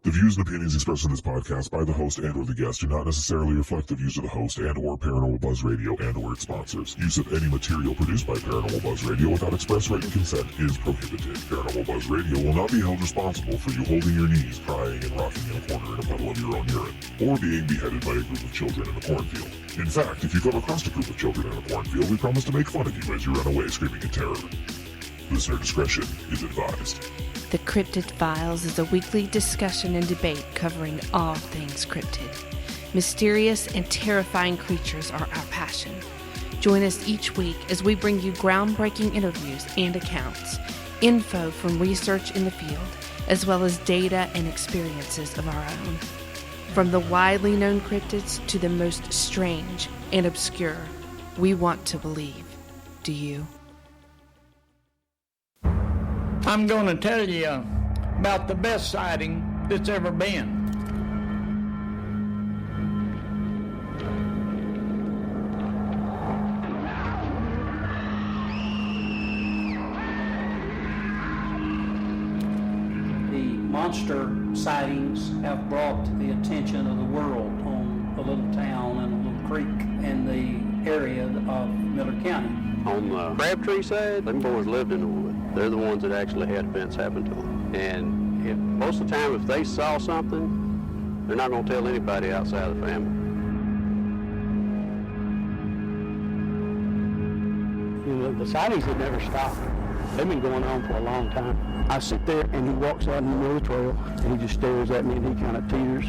The views and opinions expressed in this podcast by the host and or the guest do not necessarily reflect the views of the host and or Paranormal Buzz Radio and or its sponsors. Use of any material produced by Paranormal Buzz Radio without express written consent is prohibited. Paranormal Buzz Radio will not be held responsible for you holding your knees, crying, and rocking in a corner in a puddle of your own urine, or being beheaded by a group of children in a cornfield. In fact, if you come across a group of children in a cornfield, we promise to make fun of you as you run away screaming in terror. Listener discretion is advised. The Cryptid Files is a weekly discussion and debate covering all things cryptid. Mysterious and terrifying creatures are our passion. Join us each week as we bring you groundbreaking interviews and accounts, info from research in the field, as well as data and experiences of our own. From the widely known cryptids to the most strange and obscure, we want to believe. Do you? I'm going to tell you about the best sighting that's ever been. The monster sightings have brought to the attention of the world on a little town and a little creek in the area of Miller County. On the Crabtree side, them boys lived in the woods. They're the ones that actually had events happen to them. And most of the time, if they saw something, they're not going to tell anybody outside the family. You know, the sightings have never stopped. They've been going on for a long time. I sit there and he walks out in the middle of the trail and he just stares at me and he kind of tears.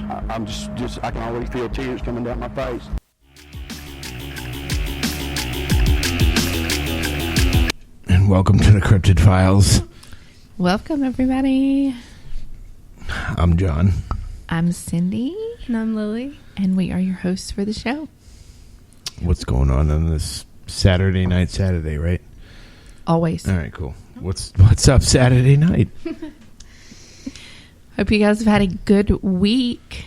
I can already feel tears coming down my face. Welcome to the Cryptid Files. Welcome, everybody. I'm John. I'm Cindy. And I'm Lily. And we are your hosts for the show. What's going on this Saturday, right? Always. All right, cool. What's up Saturday night? Hope you guys have had a good week.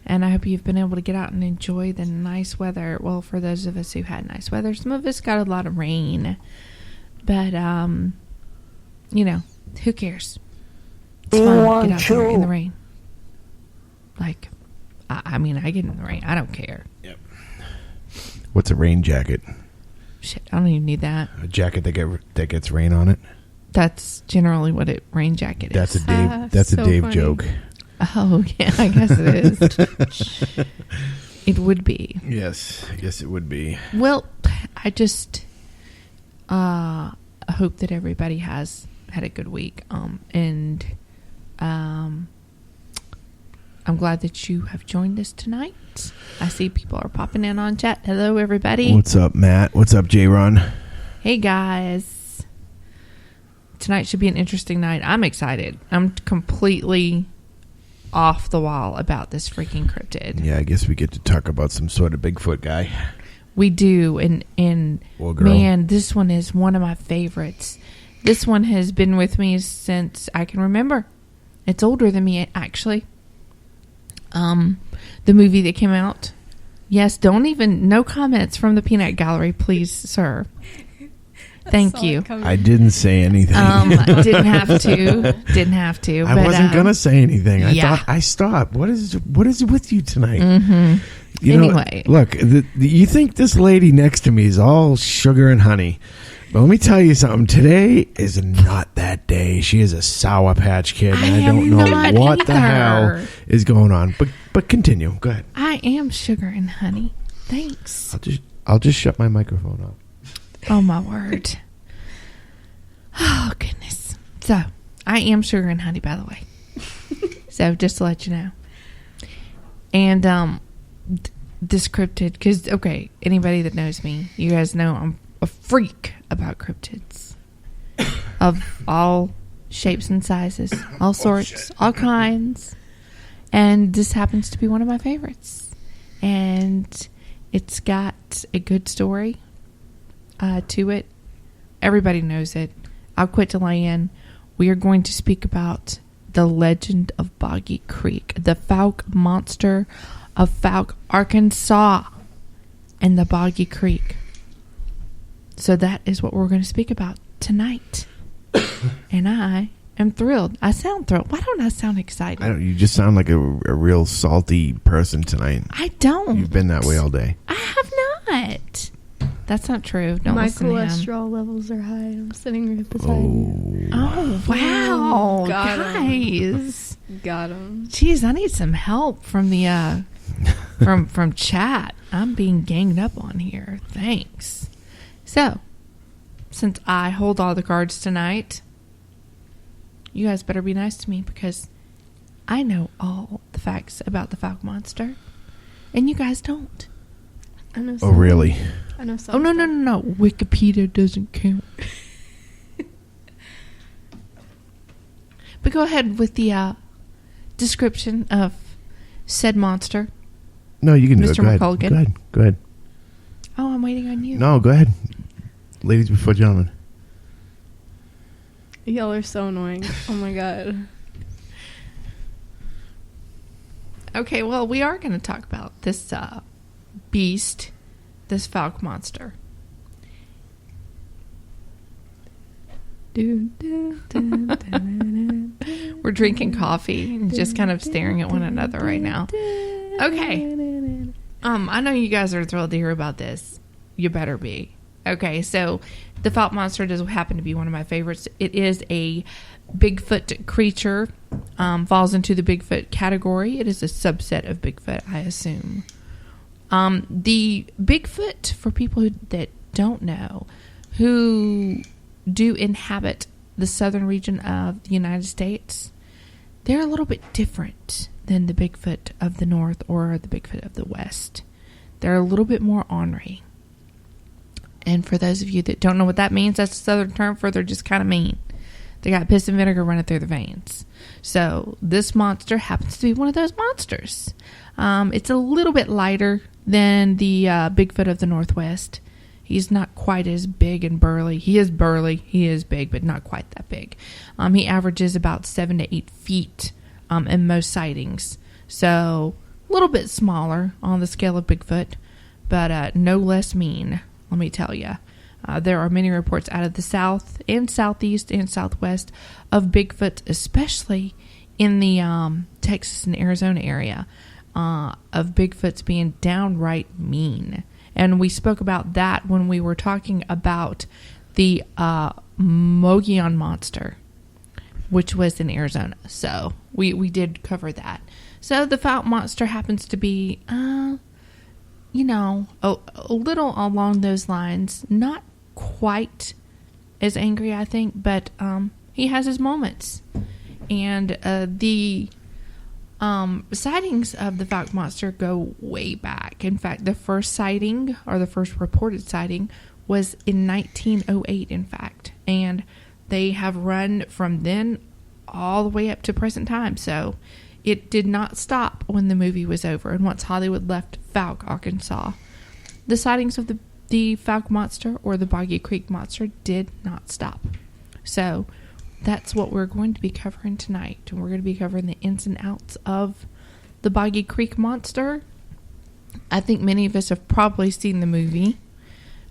And I hope you've been able to get out and enjoy the nice weather. Well, for those of us who had nice weather, some of us got a lot of rain. But, you know, who cares? It's fun to get out there in the rain. Like, I mean, I get in the rain. I don't care. Yep. What's a rain jacket? Shit, I don't even need that. A jacket that gets rain on it? That's generally what a rain jacket is. That's so a Dave funny. joke. Oh, yeah, I guess it is. It would be. Yes, it would be. Well, I just... I hope that everybody has had a good week. And I'm glad that you have joined us tonight. I see people are popping in on chat. Hello, everybody. What's up, Matt? What's up, J-Ron? Hey, guys. Tonight should be an interesting night. I'm excited. I'm completely off the wall about this freaking cryptid. Yeah, I guess we get to talk about some sort of Bigfoot guy. We do, and man, this one is one of my favorites. This one has been with me since I can remember. It's older than me, actually. The movie that came out. Yes, no comments from the peanut gallery, please, sir. Thank you. I didn't say anything. Didn't have to. I wasn't gonna say anything. I thought I stopped. What is it with you tonight? Mm-hmm. Anyway, look, you think this lady next to me is all sugar and honey, but let me tell you something. Today is not that day. She is a Sour Patch Kid, and I don't know what the hell is going on. But continue. Go ahead. I am sugar and honey. Thanks. I'll just shut my microphone off. Oh, my word. Oh, goodness. So, I am sugar and honey, by the way. So, just to let you know. And, this cryptid, because, okay, anybody that knows me, you guys know I'm a freak about cryptids. Of all shapes and sizes. All sorts. All kinds. And this happens to be one of my favorites. And it's got a good story to it. Everybody knows it. I'll quit to lay in. We are going to speak about the legend of Boggy Creek, the Fouke Monster of Fouke, Arkansas, and the Boggy Creek. So that is what we're going to speak about tonight. And I am thrilled. I sound thrilled. Why don't I sound excited? You just sound like a real salty person tonight. I don't. You've been that way all day. I have not. That's not true. Don't My listen to him. cholesterol levels are high. I'm sitting right beside you. Oh, wow. Got 'em. Guys. Got him. Jeez, I need some help from the from chat. I'm being ganged up on here. Thanks. So, since I hold all the cards tonight, you guys better be nice to me because I know all the facts about the Fouke Monster, and you guys don't. I know. Oh, really? I know. Oh, no. Wikipedia doesn't count. But go ahead with the description of said monster. No, you can do it. Mr. McCulkin. Go ahead. Oh, I'm waiting on you. No, go ahead. Ladies before gentlemen. Y'all are so annoying. Oh my god. Okay, well, we are going to talk about this beast, this Fouke Monster. We're drinking coffee and just kind of staring at one another right now. Okay. I know you guys are thrilled to hear about this. You better be. Okay, so the Fouke Monster does happen to be one of my favorites. It is a Bigfoot creature, falls into the Bigfoot category. It is a subset of Bigfoot, I assume. The Bigfoot, for people that don't know, who do inhabit the southern region of the United States, they're a little bit different than the Bigfoot of the north or the Bigfoot of the west. They're a little bit more ornery. And for those of you that don't know what that means, that's a southern term for they're just kind of mean. They got piss and vinegar running through their veins. So this monster happens to be one of those monsters. It's a little bit lighter than the Bigfoot of the Northwest. He's not quite as big and burly. He is burly. He is big, but not quite that big. He averages about 7 to 8 feet in most sightings. So a little bit smaller on the scale of Bigfoot, but no less mean, let me tell you. There are many reports out of the south and southeast and southwest of Bigfoot, especially in the Texas and Arizona area, of Bigfoots being downright mean. And we spoke about that when we were talking about the Mogollon Monster, which was in Arizona. So we did cover that. So the Fouke Monster happens to be, a little along those lines. Not quite as angry, I think, but he has his moments. And the sightings of the Fouke Monster go way back. In fact, the first sighting, or the first reported sighting, was in 1908, in fact. And they have run from then all the way up to present time. So it did not stop when the movie was over and once Hollywood left Fouke, Arkansas. The sightings of the Fouke Monster, or the Boggy Creek Monster, did not stop. So that's what we're going to be covering tonight. And we're going to be covering the ins and outs of the Boggy Creek Monster. I think many of us have probably seen the movie.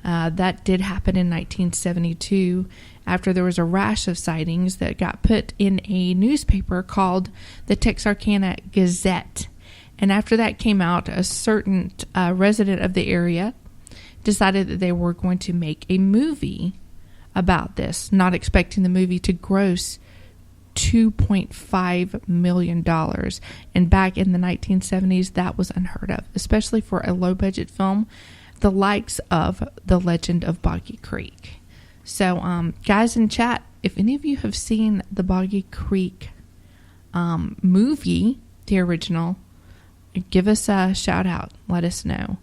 That did happen in 1972 after there was a rash of sightings that got put in a newspaper called the Texarkana Gazette. And after that came out, a certain resident of the area decided that they were going to make a movie about this, not expecting the movie to gross $2.5 million. And back in the 1970s, that was unheard of, especially for a low-budget film, the likes of The Legend of Boggy Creek. So, guys in chat, if any of you have seen the Boggy Creek movie, the original, give us a shout out. Let us know.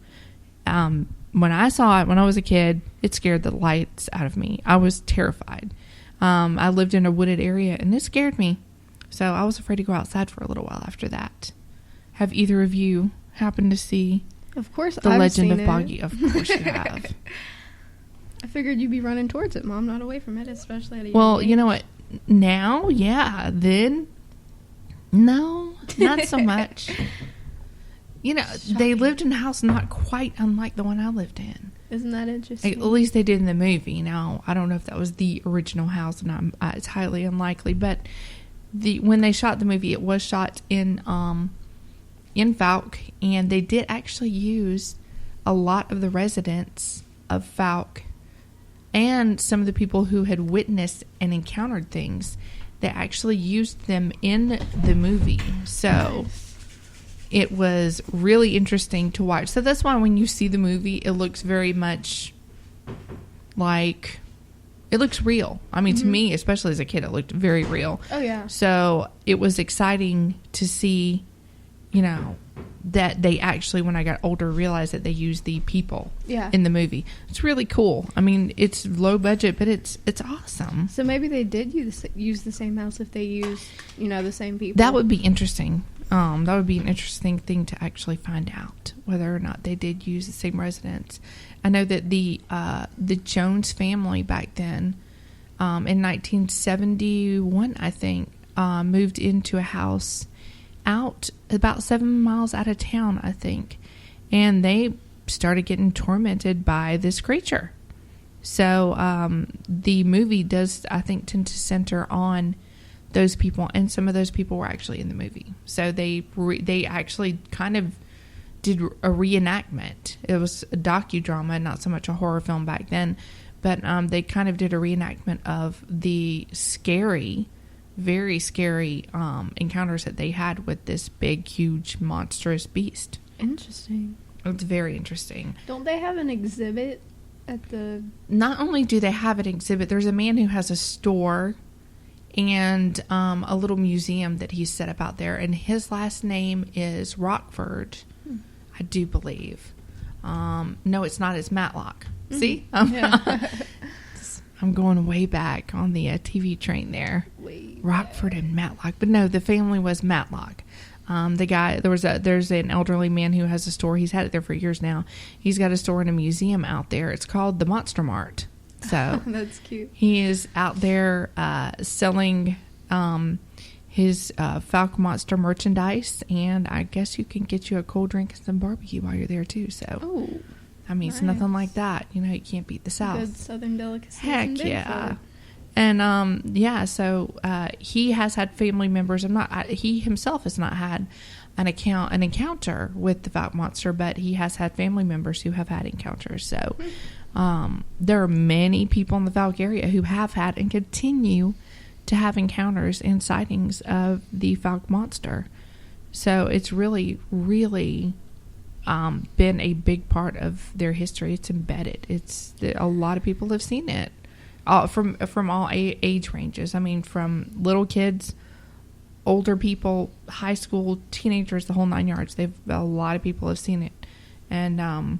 When I saw it when I was a kid, it scared the lights out of me. I was terrified. I lived in a wooded area, and it scared me. So I was afraid to go outside for a little while after that. Have either of you happened to see Of course, The I've Legend seen of Boggy? Of course you have. I figured you'd be running towards it, Mom, not away from it, especially at a young Well, age. you know what? Now, yeah. Then, no, not so much. You know, they lived in a house not quite unlike the one I lived in. Isn't that interesting? At least they did in the movie. Now, I don't know if that was the original house, and it's highly unlikely. But when they shot the movie, it was shot in Fouke, and they did actually use a lot of the residents of Fouke and some of the people who had witnessed and encountered things. They actually used them in the movie. So it was really interesting to watch. So that's why when you see the movie, it looks very much like, it looks real. I mean, to me, especially as a kid, it looked very real. Oh, yeah. So it was exciting to see, that they actually, when I got older, realized that they used the people in the movie. It's really cool. I mean, it's low budget, but it's awesome. So maybe they did use the same house if they used, the same people. That would be interesting. That would be an interesting thing to actually find out, whether or not they did use the same residents. I know that the Jones family back then, in 1971, I think, moved into a house out about 7 miles out of town, I think, and they started getting tormented by this creature. So the movie does, I think, tend to center on those people, and some of those people were actually in the movie. So they actually kind of did a reenactment. It was a docudrama, not so much a horror film back then, but they kind of did a reenactment of the scary, very scary encounters that they had with this big, huge, monstrous beast. Interesting. It's very interesting. Don't they have an exhibit at the... Not only do they have an exhibit, there's a man who has a store and a little museum that he's set up out there, and his last name is Rockford, I do believe. No, it's not. It's Matlock. See? I'm going way back on the TV train there. Rockford and Matlock. But no, the family was Matlock. The guy, there's an elderly man who has a store. He's had it there for years now. He's got a store and a museum out there. It's called the Monster Mart. So that's cute. He is out there selling his Fouke Monster merchandise, and I guess you can get you a cold drink and some barbecue while you're there too. So, I mean, it's nothing like that. You can't beat the South. Good Southern delicacy. Heck yeah. And so he has had family members. He himself has not had an encounter with the Fouke Monster, but he has had family members who have had encounters. So there are many people in the Fouke area who have had and continue to have encounters and sightings of the Fouke Monster. So it's really, really been a big part of their history. It's embedded. A lot of people have seen it. From all age ranges. I mean, from little kids, older people, high school, teenagers, the whole 9 yards. A lot of people have seen it, and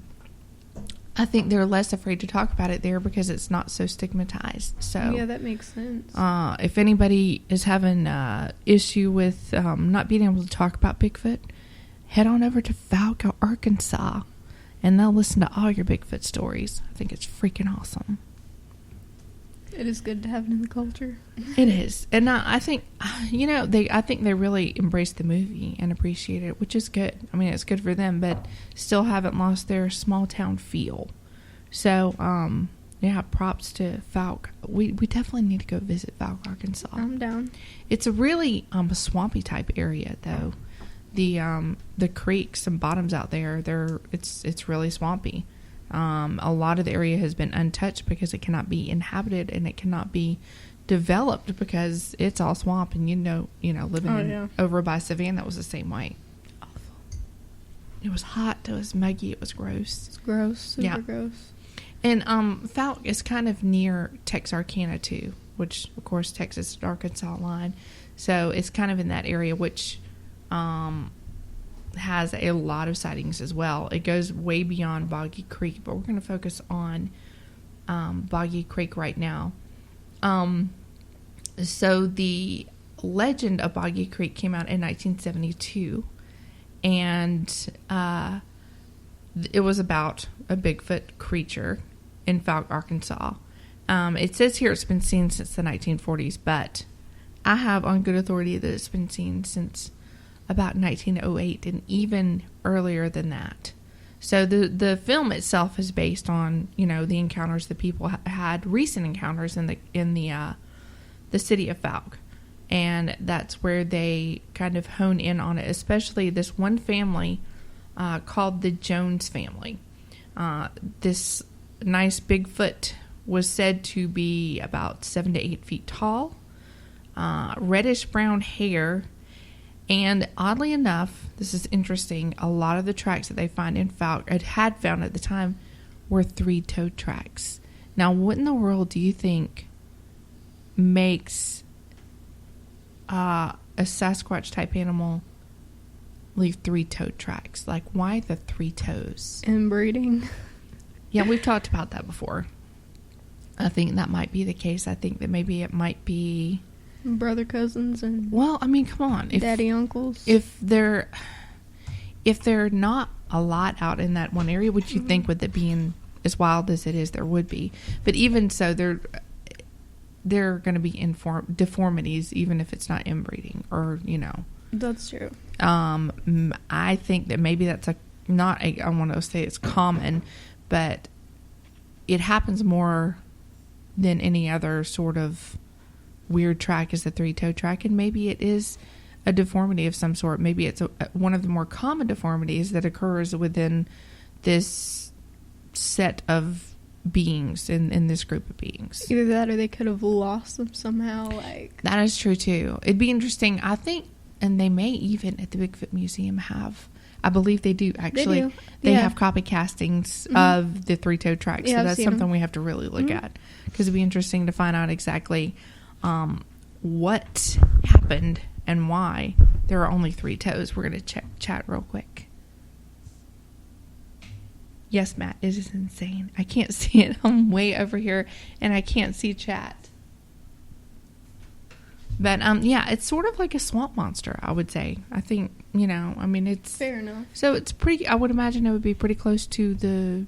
I think they're less afraid to talk about it there because it's not so stigmatized. So yeah, that makes sense. If anybody is having issue with not being able to talk about Bigfoot, head on over to Fouke, Arkansas, and they'll listen to all your Bigfoot stories. I think it's freaking awesome. It is good to have it in the culture. It is. And I think, I think they really embraced the movie and appreciated it, which is good. I mean, it's good for them, but still haven't lost their small town feel. So, props to Fouke. We definitely need to go visit Fouke, Arkansas. I'm down. It's a really a swampy type area, though. The creeks and bottoms out there, it's really swampy. A lot of the area has been untouched because it cannot be inhabited and it cannot be developed because it's all swamp. And living over by Savannah, that was the same way. Awful. It was hot. It was muggy. It was gross. It's gross. Super gross. And Fouke is kind of near Texarkana too, which of course Texas Arkansas line. So it's kind of in that area, which has a lot of sightings as well. It goes way beyond Boggy Creek, but we're going to focus on Boggy Creek right now. So the legend of Boggy Creek came out in 1972, and it was about a Bigfoot creature in Fouke, Arkansas. It says here it's been seen since the 1940s, but I have on good authority that it's been seen since about 1908 and even earlier than that. So the film itself is based on, you know, the encounters that people had, recent encounters in the city of Fouke. And that's where they kind of hone in on it, especially this one family called the Jones family. This nice Bigfoot was said to be about 7 to 8 feet tall, reddish brown hair, and oddly enough, this is interesting, a lot of the tracks that they find in Fouke, had found at the time, were 3-toed tracks. Now, what in the world do you think makes a Sasquatch type animal leave 3-toed tracks? Like, why the 3 toes? Inbreeding. Yeah, we've talked about that before. I think that might be the case. I think that maybe it might be Brother, cousins, and well, I mean, come on, daddy, uncles. If they're not a lot out in that one area, which you think with it being as wild as it is, there would be. But even so, there are going to be deformities, even if it's not inbreeding, or you know. That's true. I think that maybe that's I want to say it's common, but it happens more than any other sort of weird track is the 3-toed track, and maybe it is a deformity of some sort. Maybe it's one of the more common deformities that occurs within this set of beings in this group of beings. Either that or they could have lost them somehow. Like that is true too. It'd be interesting, I think, and they may even at the Bigfoot Museum have. I believe they do actually. They have copy castings of the 3-toed tracks. Yeah, so that's something we have to really look at, because it'd be interesting to find out exactly what happened and why there are only 3 toes. We're going to chat real quick. Yes, Matt, it is insane. I can't see it. I'm way over here, and I can't see chat. But, yeah, it's sort of like a swamp monster, I would say. I think, you know, I mean, it's... Fair enough. So it's pretty... I would imagine it would be pretty close to the...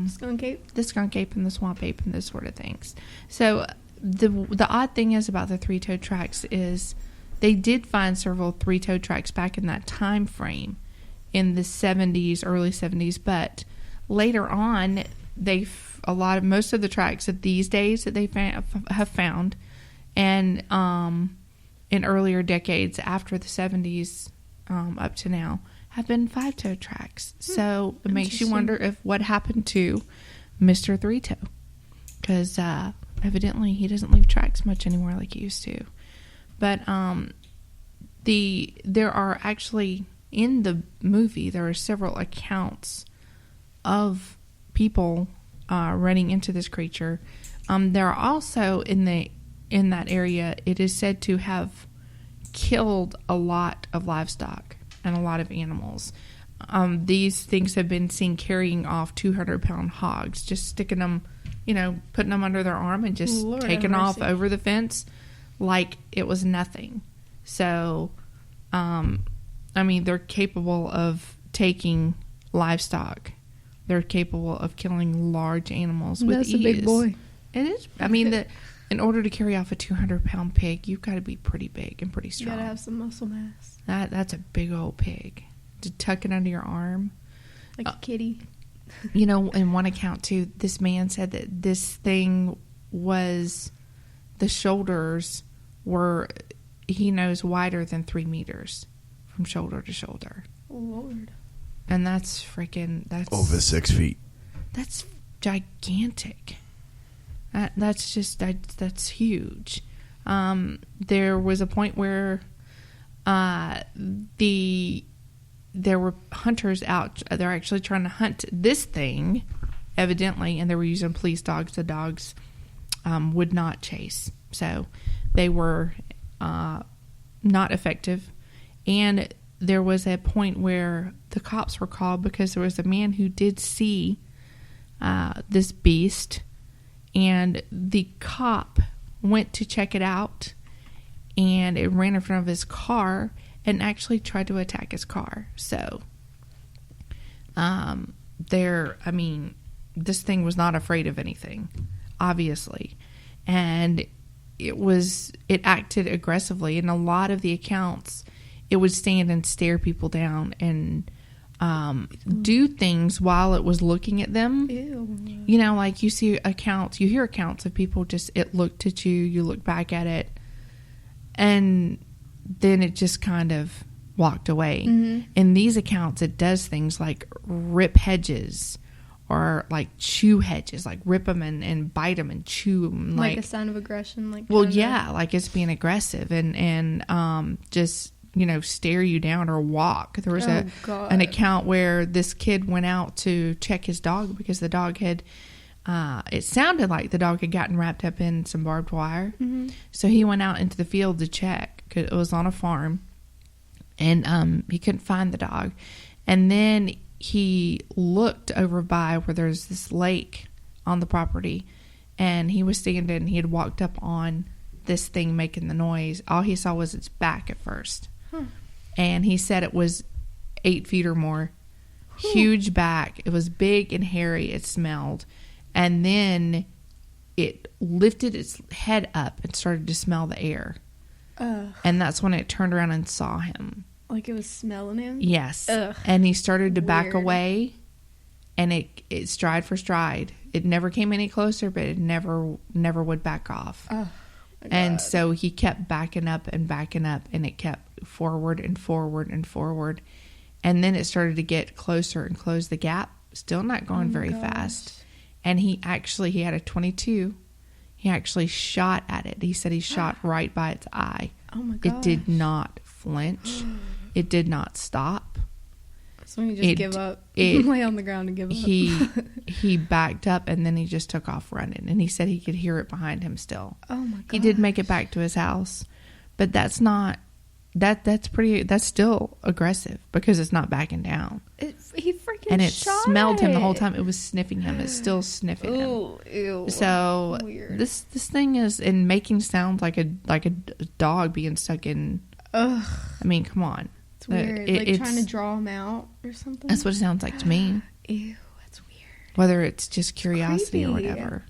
skunk ape? The skunk ape and the swamp ape and those sort of things. So the odd thing is about the 3-toed tracks is they did find several 3-toed tracks back in that time frame in the 70s, early 70s, but later on, most of the tracks that these days that they have found, and in earlier decades after the 70s up to now, have been 5-toed tracks. So it makes you wonder if what happened to Mr. 3-toe, because evidently he doesn't leave tracks much anymore like he used to. But there are actually, in the movie, there are several accounts of people running into this creature. There are also in that area, it is said to have killed a lot of livestock and a lot of animals. These things have been seen carrying off 200-pound hogs, just sticking them, you know, putting them under their arm and just taking off over the fence like it was nothing. So, I mean, they're capable of taking livestock. They're capable of killing large animals with ease. That's a big boy. It is. I mean, in order to carry off a 200-pound pig, you've got to be pretty big and pretty strong. You gotta have some muscle mass. That's a big old pig. To tuck it under your arm. Like a kitty. You know, in one account, too, this man said that this thing was, the shoulders were, he knows, wider than 3 meters from shoulder to shoulder. Oh, Lord. And that's over 6 feet. That's gigantic. That's huge. There was a point where there were hunters out. They're actually trying to hunt this thing, evidently, and they were using police dogs. The dogs would not chase, so they were not effective. And there was a point where the cops were called because there was a man who did see this beast, and the cop went to check it out, and it ran in front of his car and actually tried to attack his car. So, this thing was not afraid of anything, obviously. And it acted aggressively. In a lot of the accounts, it would stand and stare people down and do things while it was looking at them. Ew. You know, like you hear accounts of people it looked at you, you look back at it, and then it just kind of walked away. Mm-hmm. In these accounts, it does things like rip hedges or like chew hedges, like rip them and bite them and chew them. Like a sign of aggression. Well, yeah, like it's being aggressive and just, you know, stare you down or walk. There was an account where this kid went out to check his dog because the dog had, it sounded like the dog had gotten wrapped up in some barbed wire. Mm-hmm. So he went out into the field to check because it was on a farm, and he couldn't find the dog. And then he looked over by where there's this lake on the property, and he was standing and he had walked up on this thing making the noise. All he saw was its back at first. And he said it was 8 feet or more. Huge back. It was big and hairy. It smelled. And then it lifted its head up and started to smell the air. And that's when it turned around and saw him. Like it was smelling him? Yes. Ugh. And he started to back Weird. away. And it stride for stride. It never came any closer, but it never would back off. And so he kept backing up, and it kept forward and forward and forward. And then it started to get closer and close the gap. Still not going very fast. And he had a .22. He actually shot at it. He said he shot right by its eye. Oh my god! It did not flinch. It did not stop. So you just give up, lay on the ground and give up. He backed up, and then he just took off running. And he said he could hear it behind him still. Oh my god! He did make it back to his house, but that's not that's still aggressive because it's not backing down. He freaking and it shot smelled him the whole time. It was sniffing him. It's still sniffing him. Ooh, ew. So weird. this thing is in making sounds like a dog being stuck in. Ugh. I mean, come on. It's weird. It's trying to draw him out or something. That's what it sounds like to me. Ew, that's weird. Whether it's just curiosity or whatever.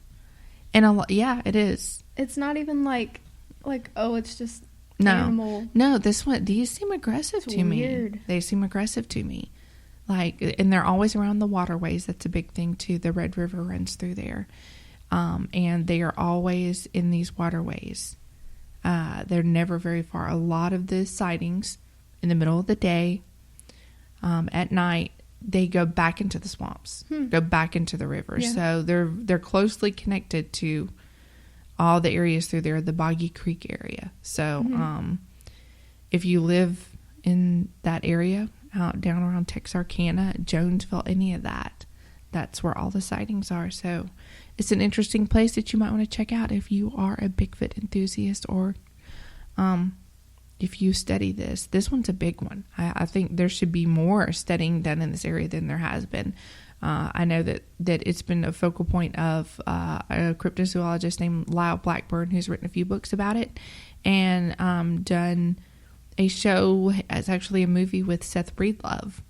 And it is. It's not even like it's just animal. No, these seem aggressive to me. They seem aggressive to me. Like, and they're always around the waterways. That's a big thing too. The Red River runs through there. And they are always in these waterways. They're never very far. A lot of the sightings in the middle of the day, at night, they go back into the swamps, go back into the river. Yeah. So they're closely connected to all the areas through there, the Boggy Creek area. So if you live in that area, out down around Texarkana, Jonesville, any of that, that's where all the sightings are. So it's an interesting place that you might want to check out if you are a Bigfoot enthusiast, or if you study this. This one's a big one. I think there should be more studying done in this area than there has been. I know that it's been a focal point of a cryptozoologist named Lyle Blackburn, who's written a few books about it, and done a show. It's actually a movie with Seth Breedlove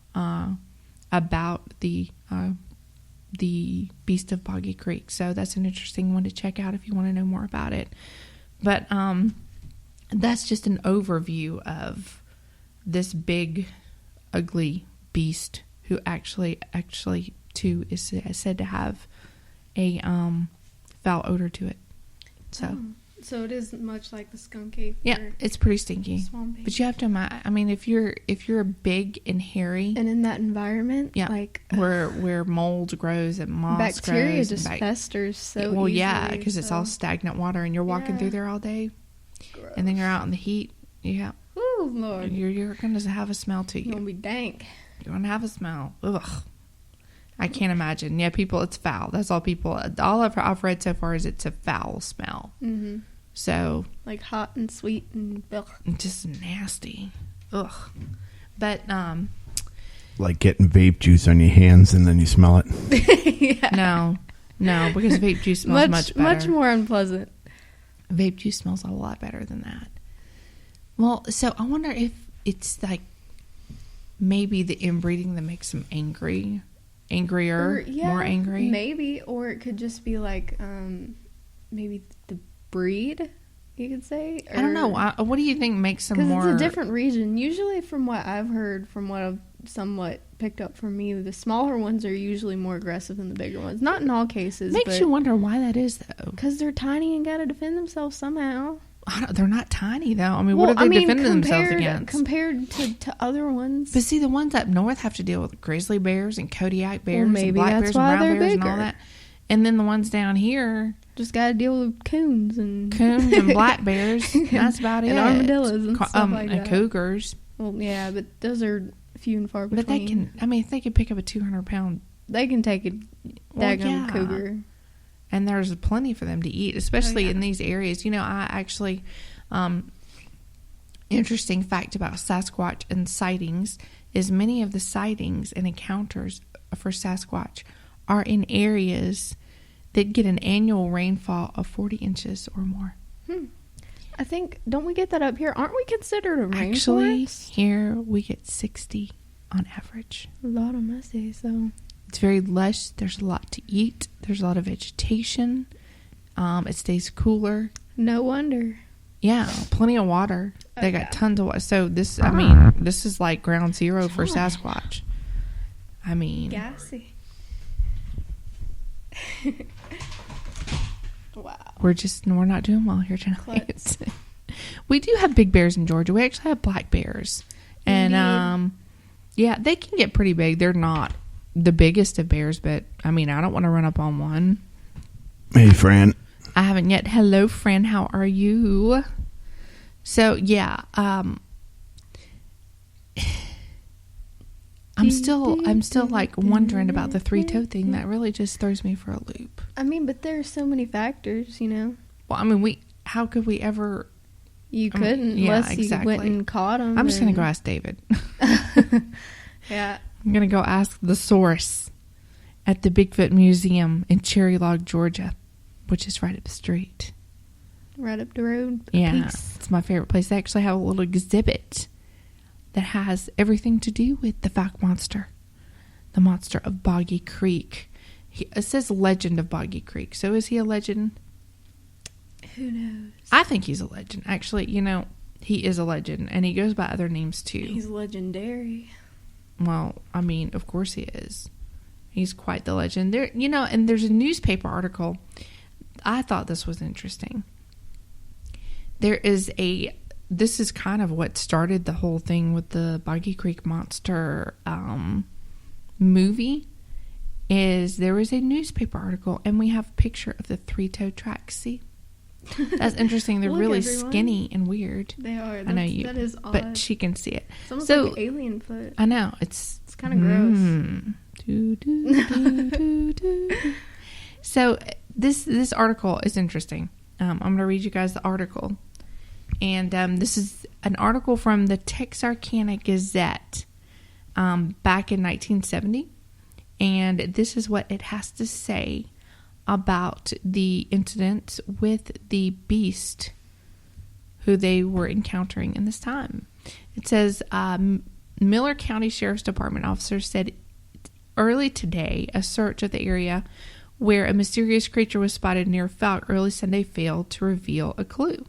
about the Beast of Boggy Creek. So that's an interesting one to check out if you want to know more about it. But that's just an overview of this big, ugly beast who actually too is said to have a foul odor to it. So it is much like the skunk ape. Yeah, it's pretty stinky. Swampy. But you have to imagine. I mean, if you're big and hairy, and in that environment, yeah, like where mold grows and moss bacteria grows, just festers so well, easily, yeah, because it's all stagnant water, and you're walking through there all day, and then you're out in the heat. Yeah. Ooh, Lord. You're going to have a smell to you. You're going to be dank. You're going to have a smell. Ugh. I can't imagine. Yeah, people, it's foul. That's all people. All I've read so far is it's a foul smell. Mm-hmm. So. Like hot and sweet and ugh. Just nasty. Ugh. But, like getting vape juice on your hands and then you smell it. Yeah. No, because vape juice smells much better. Much more unpleasant. Vape juice smells a lot better than that. Well, so I wonder if it's like maybe the inbreeding that makes them angrier, more angry. Maybe, or it could just be like maybe the breed, you could say. Or, I don't know. What do you think makes them more? Because it's a different region. Usually, from what I've heard, from what I've somewhat picked up from me. The smaller ones are usually more aggressive than the bigger ones. Not in all cases. Makes you wonder why that is, though. Because they're tiny and got to defend themselves somehow. They're not tiny, though. I mean, what are they defending themselves against? Compared to other ones. But see, the ones up north have to deal with grizzly bears and Kodiak bears maybe and black that's bears and why brown they're bears and bigger. all that. And then the ones down here... Just got to deal with coons and black bears. That's about it. And armadillos and stuff like and that. cougars. Well, yeah, but those are few and far between. But they can, I mean, if they can pick up a 200-pound... They can take a daggum cougar. And there's plenty for them to eat, especially in these areas. You know, I actually... interesting fact about Sasquatch and sightings is many of the sightings and encounters for Sasquatch are in areas that get an annual rainfall of 40 inches or more. I think, don't we get that up here? Aren't we considered a rainforest? Actually, here we get 60 on average. A lot, I must say, so. It's very lush. There's a lot to eat. There's a lot of vegetation. It stays cooler. No wonder. Yeah, plenty of water. They got tons of water. So this, I mean, this is like ground zero for Sasquatch. I mean, gassy. Wow. We're not doing well here tonight. We do have big bears in Georgia. We actually have black bears. And yeah, they can get pretty big. They're not the biggest of bears, but I mean, I don't want to run up on one. Hey, Fran. I haven't yet. Hello, friend. How are you? So, yeah. I'm still like wondering about the three-toe thing. That really just throws me for a loop. I mean, but there are so many factors, you know. Well, I mean, how could we ever? You couldn't unless you went and caught them. I'm just going to go ask David. Yeah. I'm going to go ask the source at the Bigfoot Museum in Cherry Log, Georgia, which is right up the street. Right up the road. Yeah, it's my favorite place. They actually have a little exhibit that has everything to do with the Fouke Monster, the monster of Boggy Creek. It says legend of Boggy Creek. So is he a legend? Who knows? I think he's a legend. Actually, you know, he is a legend, and he goes by other names too. He's legendary. Well, I mean, of course he is. He's quite the legend. There, you know, and there's a newspaper article. I thought this was interesting. This is kind of what started the whole thing with the Boggy Creek Monster movie. Is there was a newspaper article, and we have a picture of the three-toed tracks. See, that's interesting. They're really skinny and weird. They are. I know you, that is odd. but she can see it. It's almost like an alien foot. I know it's kind of gross. So this article is interesting. I'm going to read you guys the article. And this is an article from the Texarkana Gazette back in 1970. And this is what it has to say about the incident with the beast who they were encountering in this time. It says, Miller County Sheriff's Department officers said early today a search of the area where a mysterious creature was spotted near Fouke early Sunday failed to reveal a clue.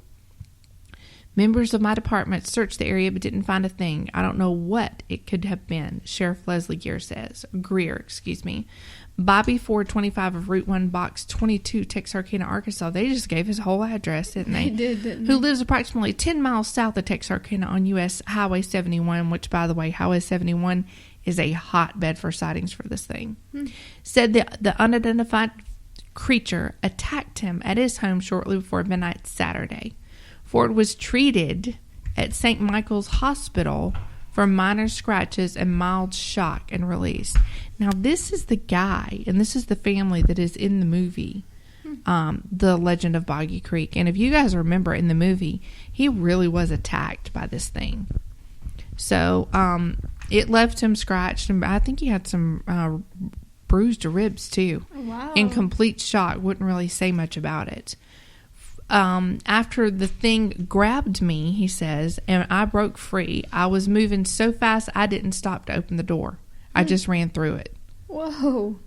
Members of my department searched the area but didn't find a thing. I don't know what it could have been, Sheriff Leslie Greer. Bobby 425 of Route 1, Box 22, Texarkana, Arkansas. They just gave his whole address, didn't they? They did, didn't Who lives approximately 10 miles south of Texarkana on U.S. Highway 71, which, by the way, Highway 71 is a hotbed for sightings for this thing. Said the unidentified creature attacked him at his home shortly before midnight Saturday. Ford was treated at St. Michael's Hospital for minor scratches and mild shock and released. Now, this is the guy, and this is the family that is in the movie, The Legend of Boggy Creek. And if you guys remember in the movie, he really was attacked by this thing. So, it left him scratched, and I think he had some bruised ribs, too. Wow. In complete shock. Wouldn't really say much about it. After the thing grabbed me, he says, and I broke free, I was moving so fast I didn't stop to open the door. I just ran through it. Whoa.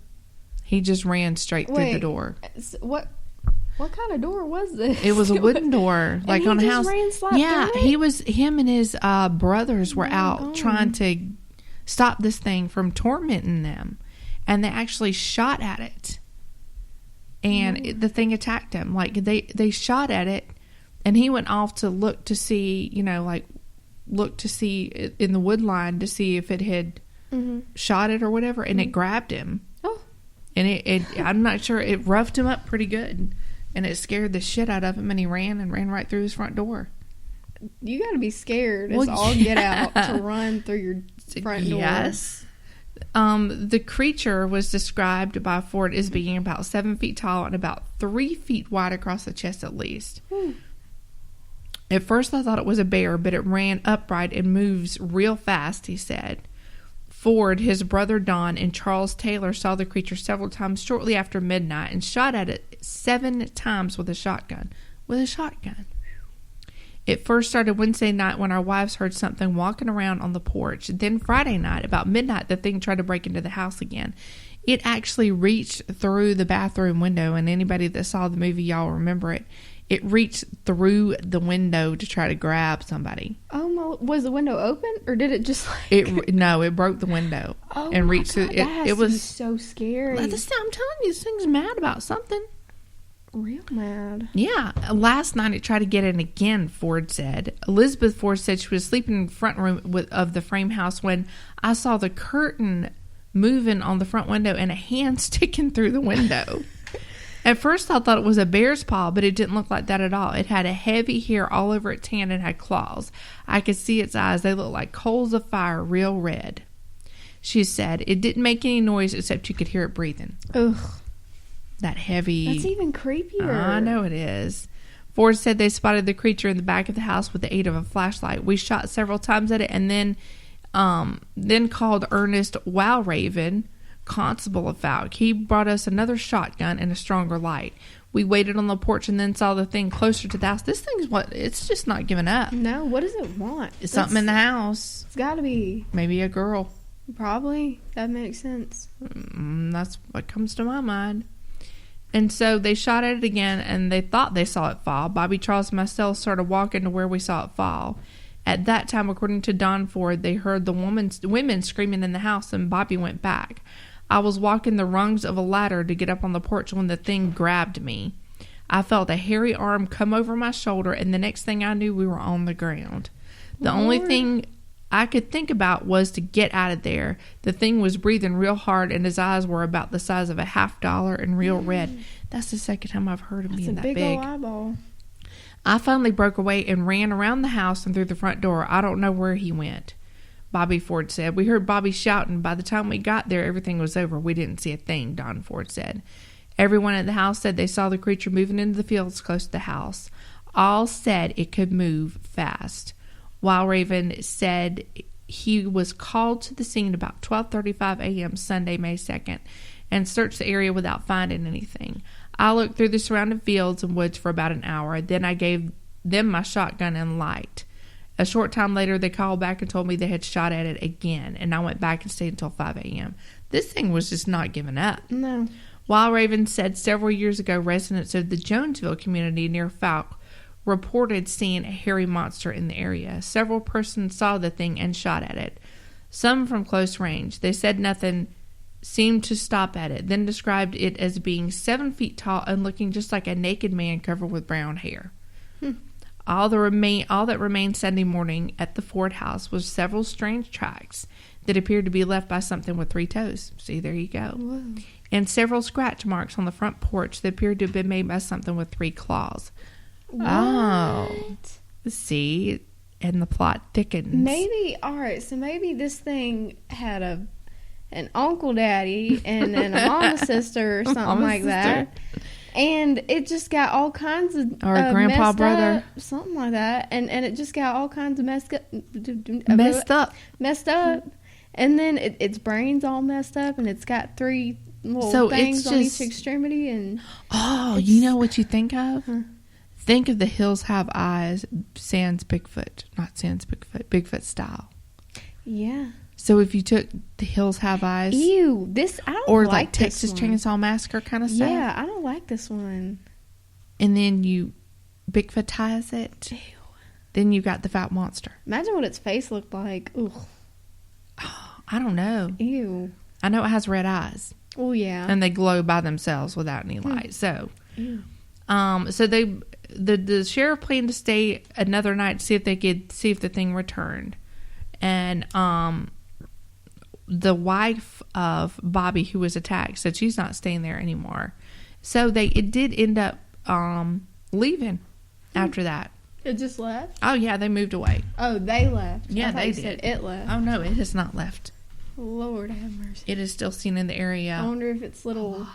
He just ran straight through the door. What kind of door was this? It was a wooden door, like on a house. Ran Yeah, him and his brothers were out trying to stop this thing from tormenting them. And they actually shot at it. And the thing attacked him. Like, they shot at it, and he went off to look to see, look to see in the wood line to see if it had shot it or whatever, and it grabbed him. Oh. And it I'm not sure, it roughed him up pretty good. And it scared the shit out of him, and he ran right through his front door. You got to be scared. Well, It's all get out to run through your front door. Yes. The creature was described by Ford as being about 7 feet tall and about 3 feet wide across the chest at least. At first I thought it was a bear, but it ran upright and moves real fast, he said. Ford, his brother Don, and Charles Taylor saw the creature several times shortly after midnight and shot at it 7 times with a shotgun. It first started Wednesday night when our wives heard something walking around on the porch. Then Friday night, about midnight, the thing tried to break into the house again. It actually reached through the bathroom window, and anybody that saw the movie, y'all remember it. It reached through the window to try to grab somebody. Oh, my, was the window open, or did it just like... No, it broke the window and reached through. It was so scary. I'm telling you, this thing's mad about something. Real mad. Yeah. Last night it tried to get in again, Ford said. Elizabeth Ford said she was sleeping in the front room of the frame house when I saw the curtain moving on the front window and a hand sticking through the window. At first I thought it was a bear's paw, but it didn't look like that at all. It had a heavy hair all over its hand and had claws. I could see its eyes. They looked like coals of fire, real red. She said it didn't make any noise except you could hear it breathing. Ugh. That heavy... That's even creepier. I know it is. Ford said they spotted the creature in the back of the house with the aid of a flashlight. We shot several times at it and then called Ernest Wowraven, constable of Fouke. He brought us another shotgun and a stronger light. We waited on the porch and then saw the thing closer to the house. This thing's it's just not giving up. No, what does it want? It's something in the house. It's got to be. Maybe a girl. Probably. That makes sense. That's what comes to my mind. And so they shot at it again, and they thought they saw it fall. Bobby, Charles, and myself started walking to where we saw it fall. At that time, according to Don Ford, they heard the women screaming in the house, and Bobby went back. I was walking the rungs of a ladder to get up on the porch when the thing grabbed me. I felt a hairy arm come over my shoulder, and the next thing I knew, we were on the ground. The only thing I could think about was to get out of there. The thing was breathing real hard, and his eyes were about the size of a $50 and real red. That's the second time I've heard him being that big. That's a big old eyeball. I finally broke away and ran around the house and through the front door. I don't know where he went. Bobby Ford said. We heard Bobby shouting. By the time we got there, everything was over. We didn't see a thing, Don Ford said. Everyone at the house said they saw the creature moving into the fields close to the house. All said it could move fast. Wildraven said he was called to the scene about 12:35 a.m. Sunday, May 2nd, and searched the area without finding anything. I looked through the surrounding fields and woods for about an hour. Then I gave them my shotgun and light. A short time later, they called back and told me they had shot at it again, and I went back and stayed until 5 a.m. This thing was just not giving up. No. Wildraven said several years ago, residents of the Jonesville community near Fouke reported seeing a hairy monster in the area. Several persons saw the thing and shot at it, some from close range. They said nothing seemed to stop at it, then described it as being 7 feet tall and looking just like a naked man covered with brown hair. All that remained Sunday morning at the Ford house was several strange tracks that appeared to be left by something with 3 toes. See, there you go. Whoa. And several scratch marks on the front porch that appeared to have been made by something with 3 claws. What? Oh, see, and the plot thickens. Maybe, all right, so maybe this thing had an uncle daddy and a mama sister or something like that. And it just got all kinds of or a grandpa brother, something like that, and it just got all kinds of messed up, and then its brain's all messed up, and it's got 3 little things on each extremity, and you know what you think of? Think of The Hills Have Eyes, sans Bigfoot, not sans Bigfoot, Bigfoot style. Yeah. So if you took The Hills Have Eyes, ew, this I don't or like Texas Chainsaw Massacre kind of stuff. Yeah, I don't like this one. And then you Bigfootize it. Ew. Then you got the Fouke Monster. Imagine what its face looked like. Ooh. I don't know. Ew. I know it has red eyes. Oh yeah. And they glow by themselves without any light. So, Ew. so the sheriff planned to stay another night to see if they could see if the thing returned. And the wife of Bobby, who was attacked, said she's not staying there anymore. So it did end up leaving after that. It just left? Oh yeah, they moved away. Oh, they left. Yeah, I thought they you did. said it left. Oh no, it has not left. Lord have mercy. It is still seen in the area. I wonder if it's little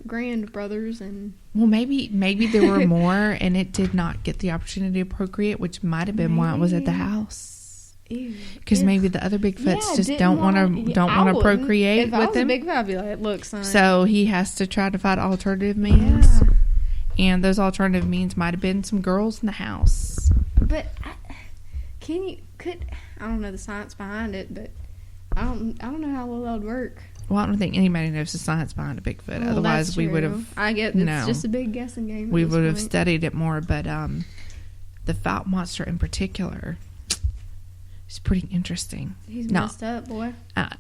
grand brothers and... Well, maybe there were more, and it did not get the opportunity to procreate, which might have been why it was at the house. Because maybe the other Bigfoots just don't want to procreate if I with was him. a Bigfoot, I'd be like, look, son. So he has to try to find alternative means. Yeah. And those alternative means might have been some girls in the house. But I don't know the science behind it, but I don't know how well that would work. Well, I don't think anybody knows the science behind a Bigfoot. Well, Otherwise, that's we true. would have. I get it's just a big guessing game. We would have studied it more, but the Fouke Monster in particular is pretty interesting. He's messed up, boy.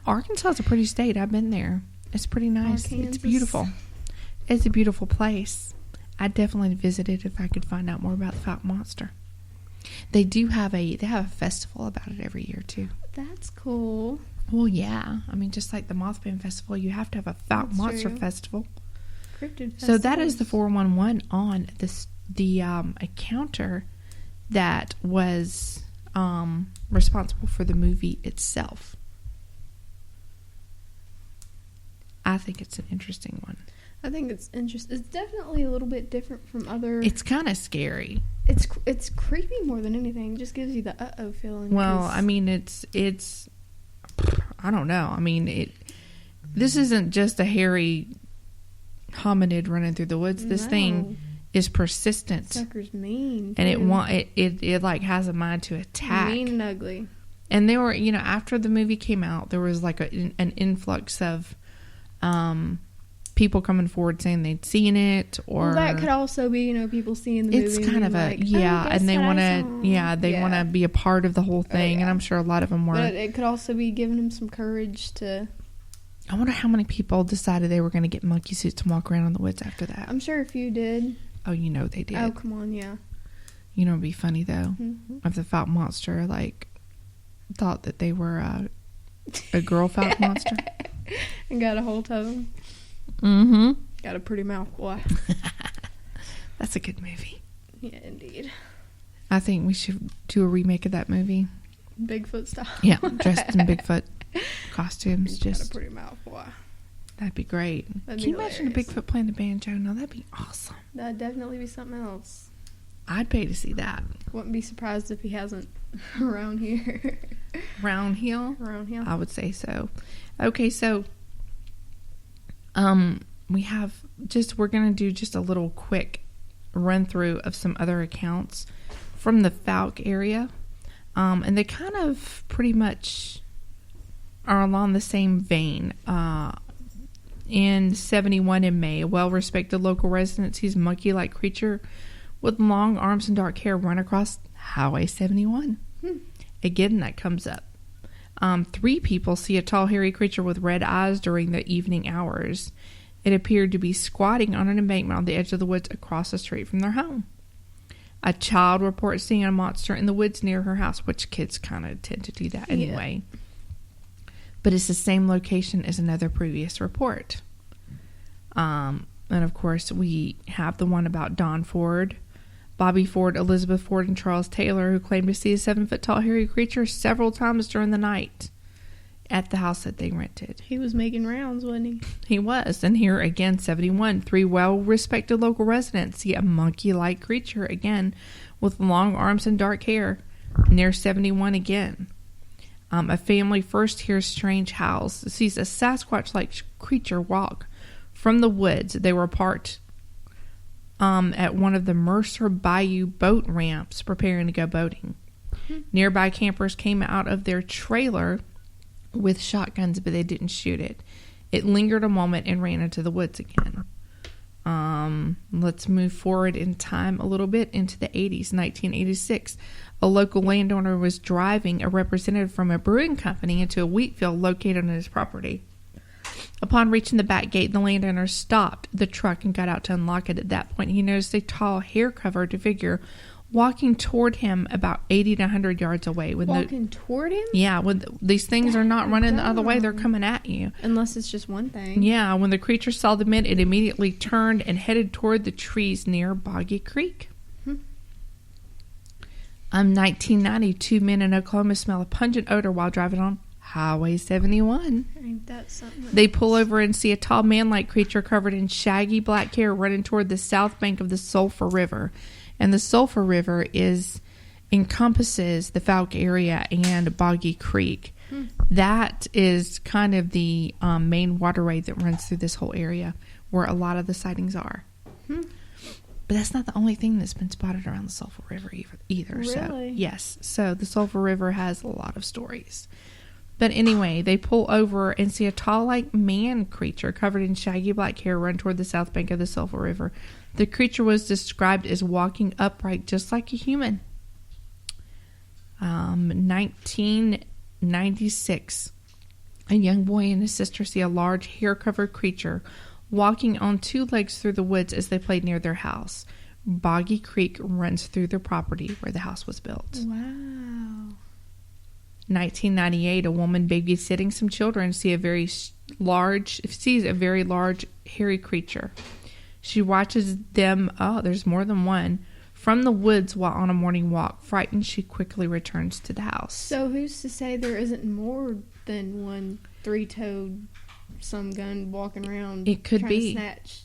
Arkansas is a pretty state. I've been there. It's pretty nice. Arkansas. It's beautiful. It's a beautiful place. I'd definitely visit it if I could find out more about the Fouke Monster. They have a festival about it every year too. That's cool. Well, yeah. I mean, just like the Mothman Festival, you have to have a Fouke Monster Festival. Cryptid festival. So that is the 411 on the encounter that was responsible for the movie itself. I think it's an interesting one. I think it's interesting. It's definitely a little bit different from other. It's kind of scary. It's creepy more than anything. It just gives you the uh-oh feeling. Well, I mean, it's I don't know. I mean, this isn't just a hairy hominid running through the woods. This thing is persistent. Sucker's mean. And it like has a mind to attack. Mean and ugly. And there were, after the movie came out, there was like an influx of people coming forward saying they'd seen it, or that could also be, people seeing the movie. It's kind of like, and they want to, they want to be a part of the whole thing, and I'm sure a lot of them were. But it could also be giving them some courage to. I wonder how many people decided they were going to get monkey suits and walk around in the woods after that. I'm sure a few did. Oh, they did. Oh, come on, yeah. It'd be funny though if the Fouke Monster thought that they were a girl Fouke Monster and got a hold of them. Mm-hmm. Got a pretty mouth, boy. That's a good movie. Yeah, indeed. I think we should do a remake of that movie. Bigfoot style. Yeah, dressed in Bigfoot costumes. Got a pretty mouth, boy. That'd be great. Can you imagine a Bigfoot playing the banjo? No, that'd be awesome. That'd definitely be something else. I'd pay to see that. Wouldn't be surprised if he hasn't around here. Around here? Around here. I would say so. Okay, so we're going to do just a little quick run through of some other accounts from the Fouke area. And they kind of pretty much are along the same vein. In 71 in May, a well-respected local resident sees a monkey-like creature with long arms and dark hair run across Highway 71. Again, that comes up. 3 people see a tall, hairy creature with red eyes during the evening hours. It appeared to be squatting on an embankment on the edge of the woods across the street from their home. A child reports seeing a monster in the woods near her house, which kids kind of tend to do that anyway. Yeah. But it's the same location as another previous report. And of course, we have the one about Don Ford, Bobby Ford, Elizabeth Ford, and Charles Taylor, who claimed to see a 7-foot-tall hairy creature several times during the night at the house that they rented. He was making rounds, wasn't he? He was. And here again, 71, 3 well-respected local residents see a monkey-like creature again with long arms and dark hair near 71 again. A family first hears strange howls, sees a Sasquatch-like creature walk from the woods. They were parked at one of the Mercer Bayou boat ramps preparing to go boating. Nearby campers came out of their trailer with shotguns, but they didn't shoot it. It lingered a moment and ran into the woods again. Let's move forward in time a little bit into the 80s. 1986, a local landowner was driving a representative from a brewing company into a wheat field located on his property. Upon reaching the back gate, the landowner stopped the truck and got out to unlock it. At that point, he noticed a tall, hair-covered figure walking toward him about 80 to 100 yards away. Walking toward him? Yeah, these things are not running the other way. They're coming at you. Unless it's just one thing. Yeah, when the creature saw the men, it immediately turned and headed toward the trees near Boggy Creek. 1990, 2 men in Oklahoma smell a pungent odor while driving on Highway 71. Ain't that something? They pull over and see a tall man-like creature covered in shaggy black hair running toward the south bank of the Sulphur River. And the Sulphur River encompasses the Fouke area and Boggy Creek. That is kind of the main waterway that runs through this whole area where a lot of the sightings are. But that's not the only thing that's been spotted around the Sulphur River either. Really? So, yes. So the Sulphur River has a lot of stories. But anyway, they pull over and see a tall, man creature covered in shaggy black hair run toward the south bank of the Sulphur River. The creature was described as walking upright, just like a human. 1996, a young boy and his sister see a large, hair-covered creature walking on 2 legs through the woods as they played near their house. Boggy Creek runs through their property where the house was built. Wow. 1998, a woman babysitting some children sees a very large, hairy creature. She watches them, there's more than one, from the woods while on a morning walk. Frightened, she quickly returns to the house. So who's to say there isn't more than one 3-toed some gun walking around? It could trying be. to snatch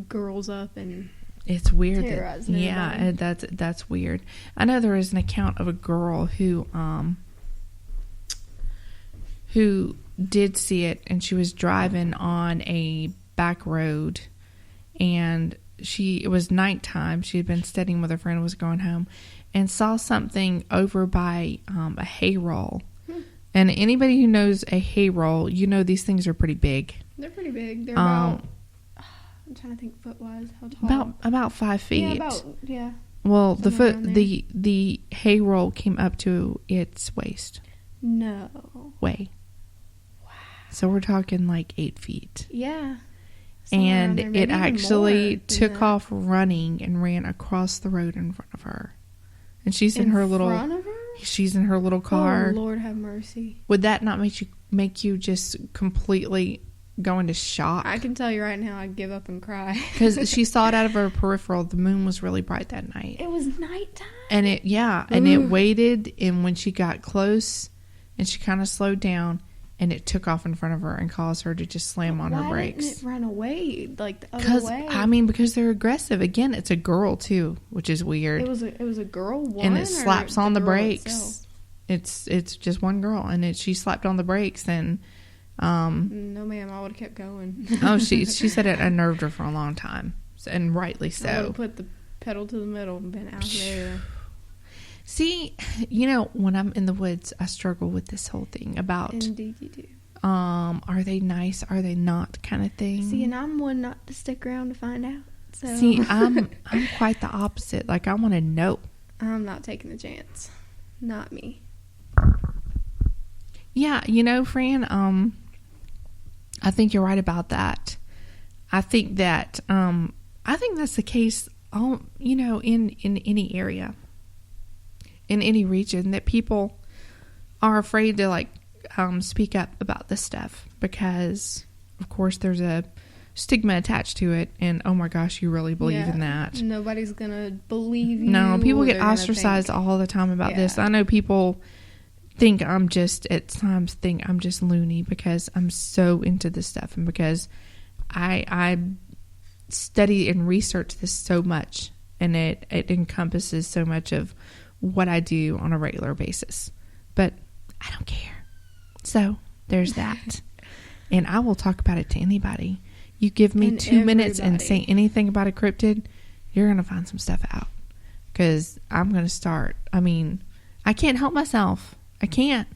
girls up and it's weird. terrorizing Yeah, that's weird. I know there is an account of a girl who did see it, and she was driving on a back road, and it was nighttime. She had been studying with her friend, was going home, and saw something over by a hay roll. And anybody who knows a hay roll, these things are pretty big. They're pretty big. They're about, I'm trying to think foot-wise, how tall? About 5 feet. Yeah. Well, the hay roll came up to its waist. No Way. Wow. So we're talking 8 feet. Yeah. And it actually took off running and ran across the road in front of her. And she's in her little. Front of her? She's in her little car. Oh, Lord have mercy. Would that not make you just completely go into shock? I can tell you right now, I'd give up and cry. Because she saw it out of her peripheral. The moon was really bright that night. It was nighttime. And it waited, and when she got close, and she kind of slowed down, and it took off in front of her and caused her to just slam on her brakes. Why didn't it run away the other way? Because they're aggressive. Again, it's a girl too, which is weird. It was a girl, and it slaps on the brakes. It's just one girl, and she slapped on the brakes, and no, ma'am, I would have kept going. she said it unnerved her for a long time, and rightly so. I would have put the pedal to the metal and been out there. See, when I'm in the woods, I struggle with this whole thing about. Indeed, you do. Are they nice? Are they not? Kind of thing. See, and I'm one not to stick around to find out. So. See, I'm quite the opposite. I want to know. I'm not taking the chance. Not me. Yeah, Fran. I think you're right about that. I think that. I think that's the case. In any area. In any region, that people are afraid to speak up about this stuff because, of course, there's a stigma attached to it, and oh my gosh, you really believe in that? Nobody's gonna believe you. No, people get ostracized all the time about this. I know people think I'm just loony because I'm so into this stuff, and because I study and research this so much, and it encompasses so much of what I do on a regular basis. But I don't care. So there's that. And I will talk about it to anybody. You give me 2 minutes and say anything about a cryptid, you're going to find some stuff out. Because I'm going to start. I can't help myself. I can't.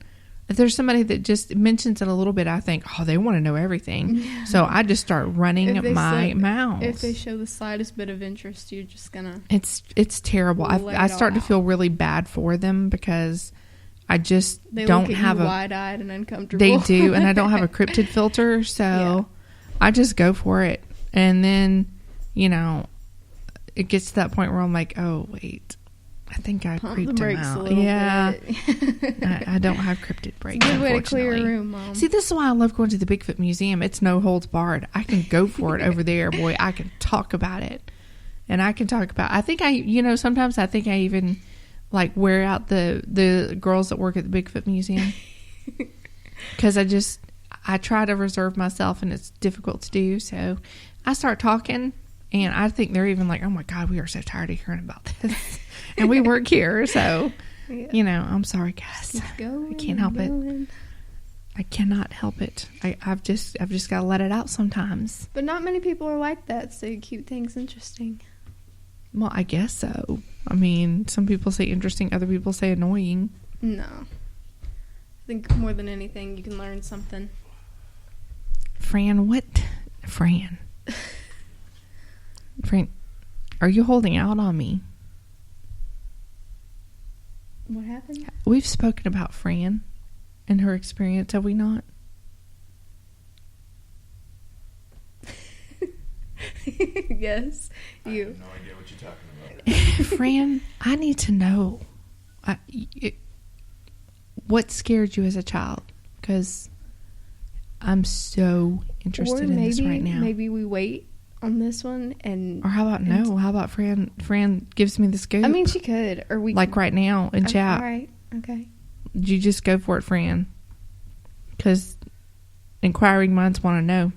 if there's somebody that just mentions it a little bit, I think, oh, they want to know everything. So I just start running my mouth. If they show the slightest bit of interest, you're just gonna. It's terrible. I start to feel really bad for them because I just don't have a wide-eyed and uncomfortable. They do, and I don't have a cryptid filter, so I just go for it. And then, it gets to that point where I'm like, oh wait, I think I creeped him out. Yeah, I don't have cryptid brakes. Good way to clear a room, Mom. See, this is why I love going to the Bigfoot Museum. It's no holds barred. I can go for it over there, boy. I can talk about it, and I can talk about. I think sometimes I think I even like wear out the girls that work at the Bigfoot Museum because I try to reserve myself, and it's difficult to do. So I start talking, and I think they're even like, "Oh my God, we are so tired of hearing about this." And we work here, so I'm sorry, guys. I can't help it. I cannot help it. I've just got to let it out sometimes. But not many people are like that, so you keep things interesting. Well, I guess so. I mean, some people say interesting, other people say annoying. No, I think more than anything, you can learn something. Fran, what? Fran, are you holding out on me? What happened? We've spoken about Fran and her experience, have we not? Yes, you. I have no idea what you're talking about. Fran, I need to know what scared you as a child, because I'm so interested in this right now. Maybe we wait on this one, or how about no? How about Fran gives me the scoop? I mean, she could, or we like right now in chat. All right, okay. You just go for it, Fran, because inquiring minds want to know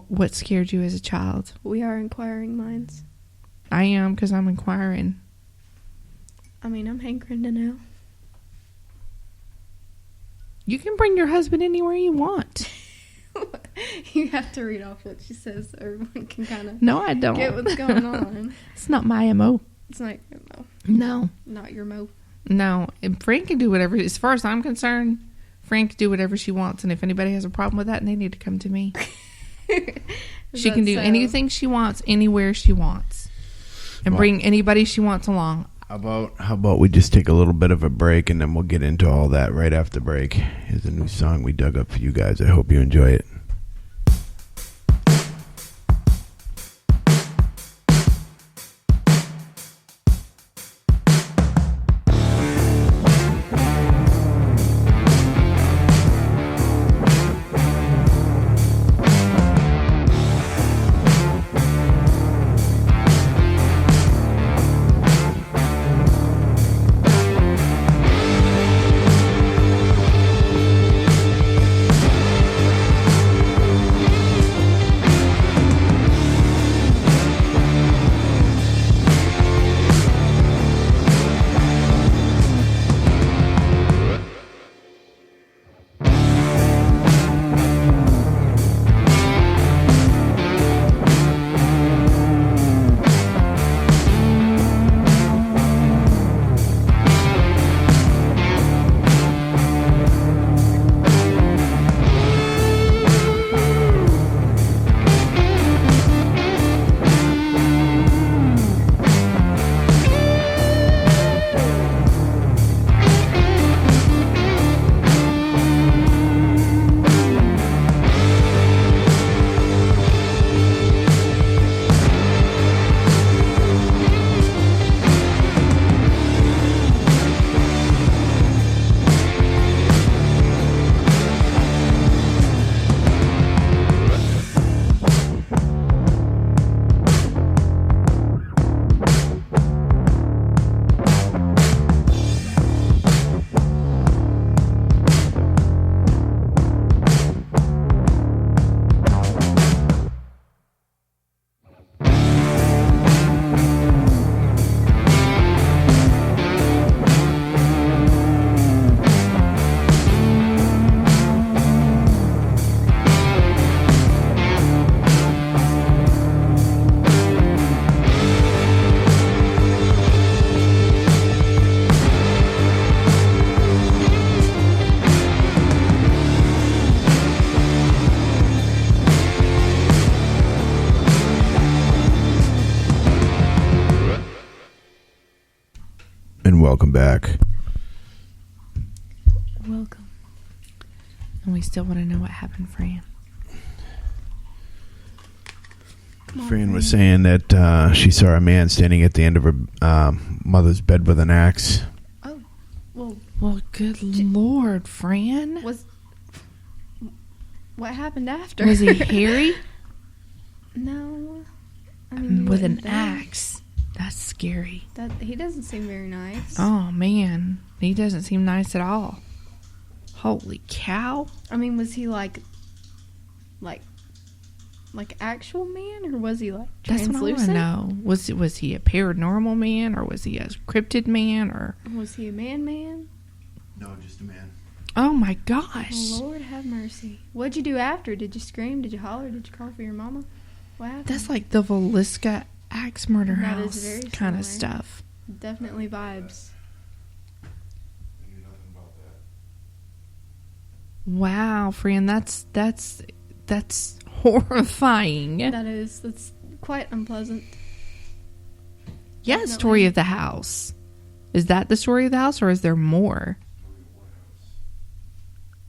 what scared you as a child. We are inquiring minds. I am, because I'm inquiring. I mean, I'm hankering to know. You can bring your husband anywhere you want. You have to read off what she says so everyone can kind of No, I don't. get what's going on. It's not my MO. It's not your mo. No. Not your mo. No. And Fran can do whatever. As far as I'm concerned, Fran can do whatever she wants. And if anybody has a problem with that, they need to come to me. She can do anything she wants, anywhere she wants. And bring anybody she wants along. How about we just take a little bit of a break, and then we'll get into all that right after the break. Here's a new song we dug up for you guys. I hope you enjoy it. welcome back. Welcome. And we still want to know what happened, Fran. Fran was saying that she saw a man standing at the end of her mother's bed with an axe. Oh, well, good Lord, Fran. What happened after? Was he hairy? No. I mean, With an axe. That's scary. He doesn't seem very nice. Oh, man. He doesn't seem nice at all. Holy cow. I mean, was he like actual man, or was he like That's what I want to translucent? know. Was he a paranormal man, or was he a cryptid man, or Was he a man? No, just a man. oh my gosh. Oh, Lord have mercy. What'd you do after? Did you scream? Did you holler? Did you call for your mama? What happened? That's like the Velisca axe murder That is house very kind of similar. stuff. Definitely vibes. Wow, Fran, that's horrifying. That's quite unpleasant. Yeah, definitely. story of the house. Is that the story of the house, or is there more?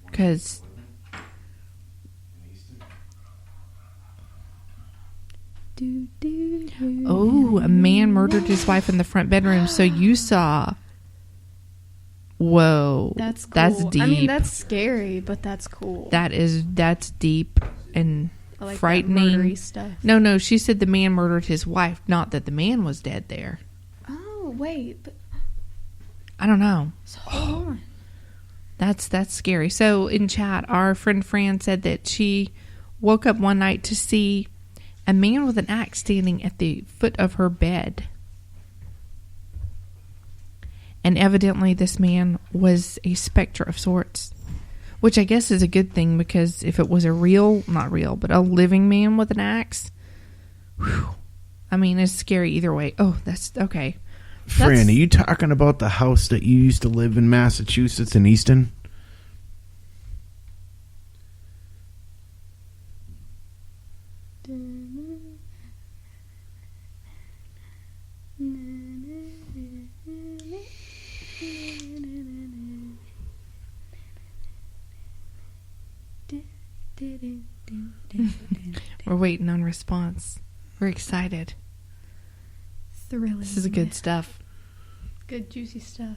Because oh, a man murdered his wife in the front bedroom. So you saw. Whoa, That's cool. That's deep. I mean, that's scary, but that's cool. That's deep and I like that frightening. murdery stuff. No, she said the man murdered his wife, not that the man was dead there. Oh, wait. But I don't know. so hold on. That's scary. So in chat, our friend Fran said that she woke up one night to see a man with an axe standing at the foot of her bed. And evidently this man was a specter of sorts, which I guess is a good thing, because if it was a living man with an axe, whew, I mean, it's scary either way. Oh, that's okay. Fran, are you talking about the house that you used to live in Massachusetts in Easton? We're waiting on response. We're excited. Thrilling. This is good stuff. Good, juicy stuff.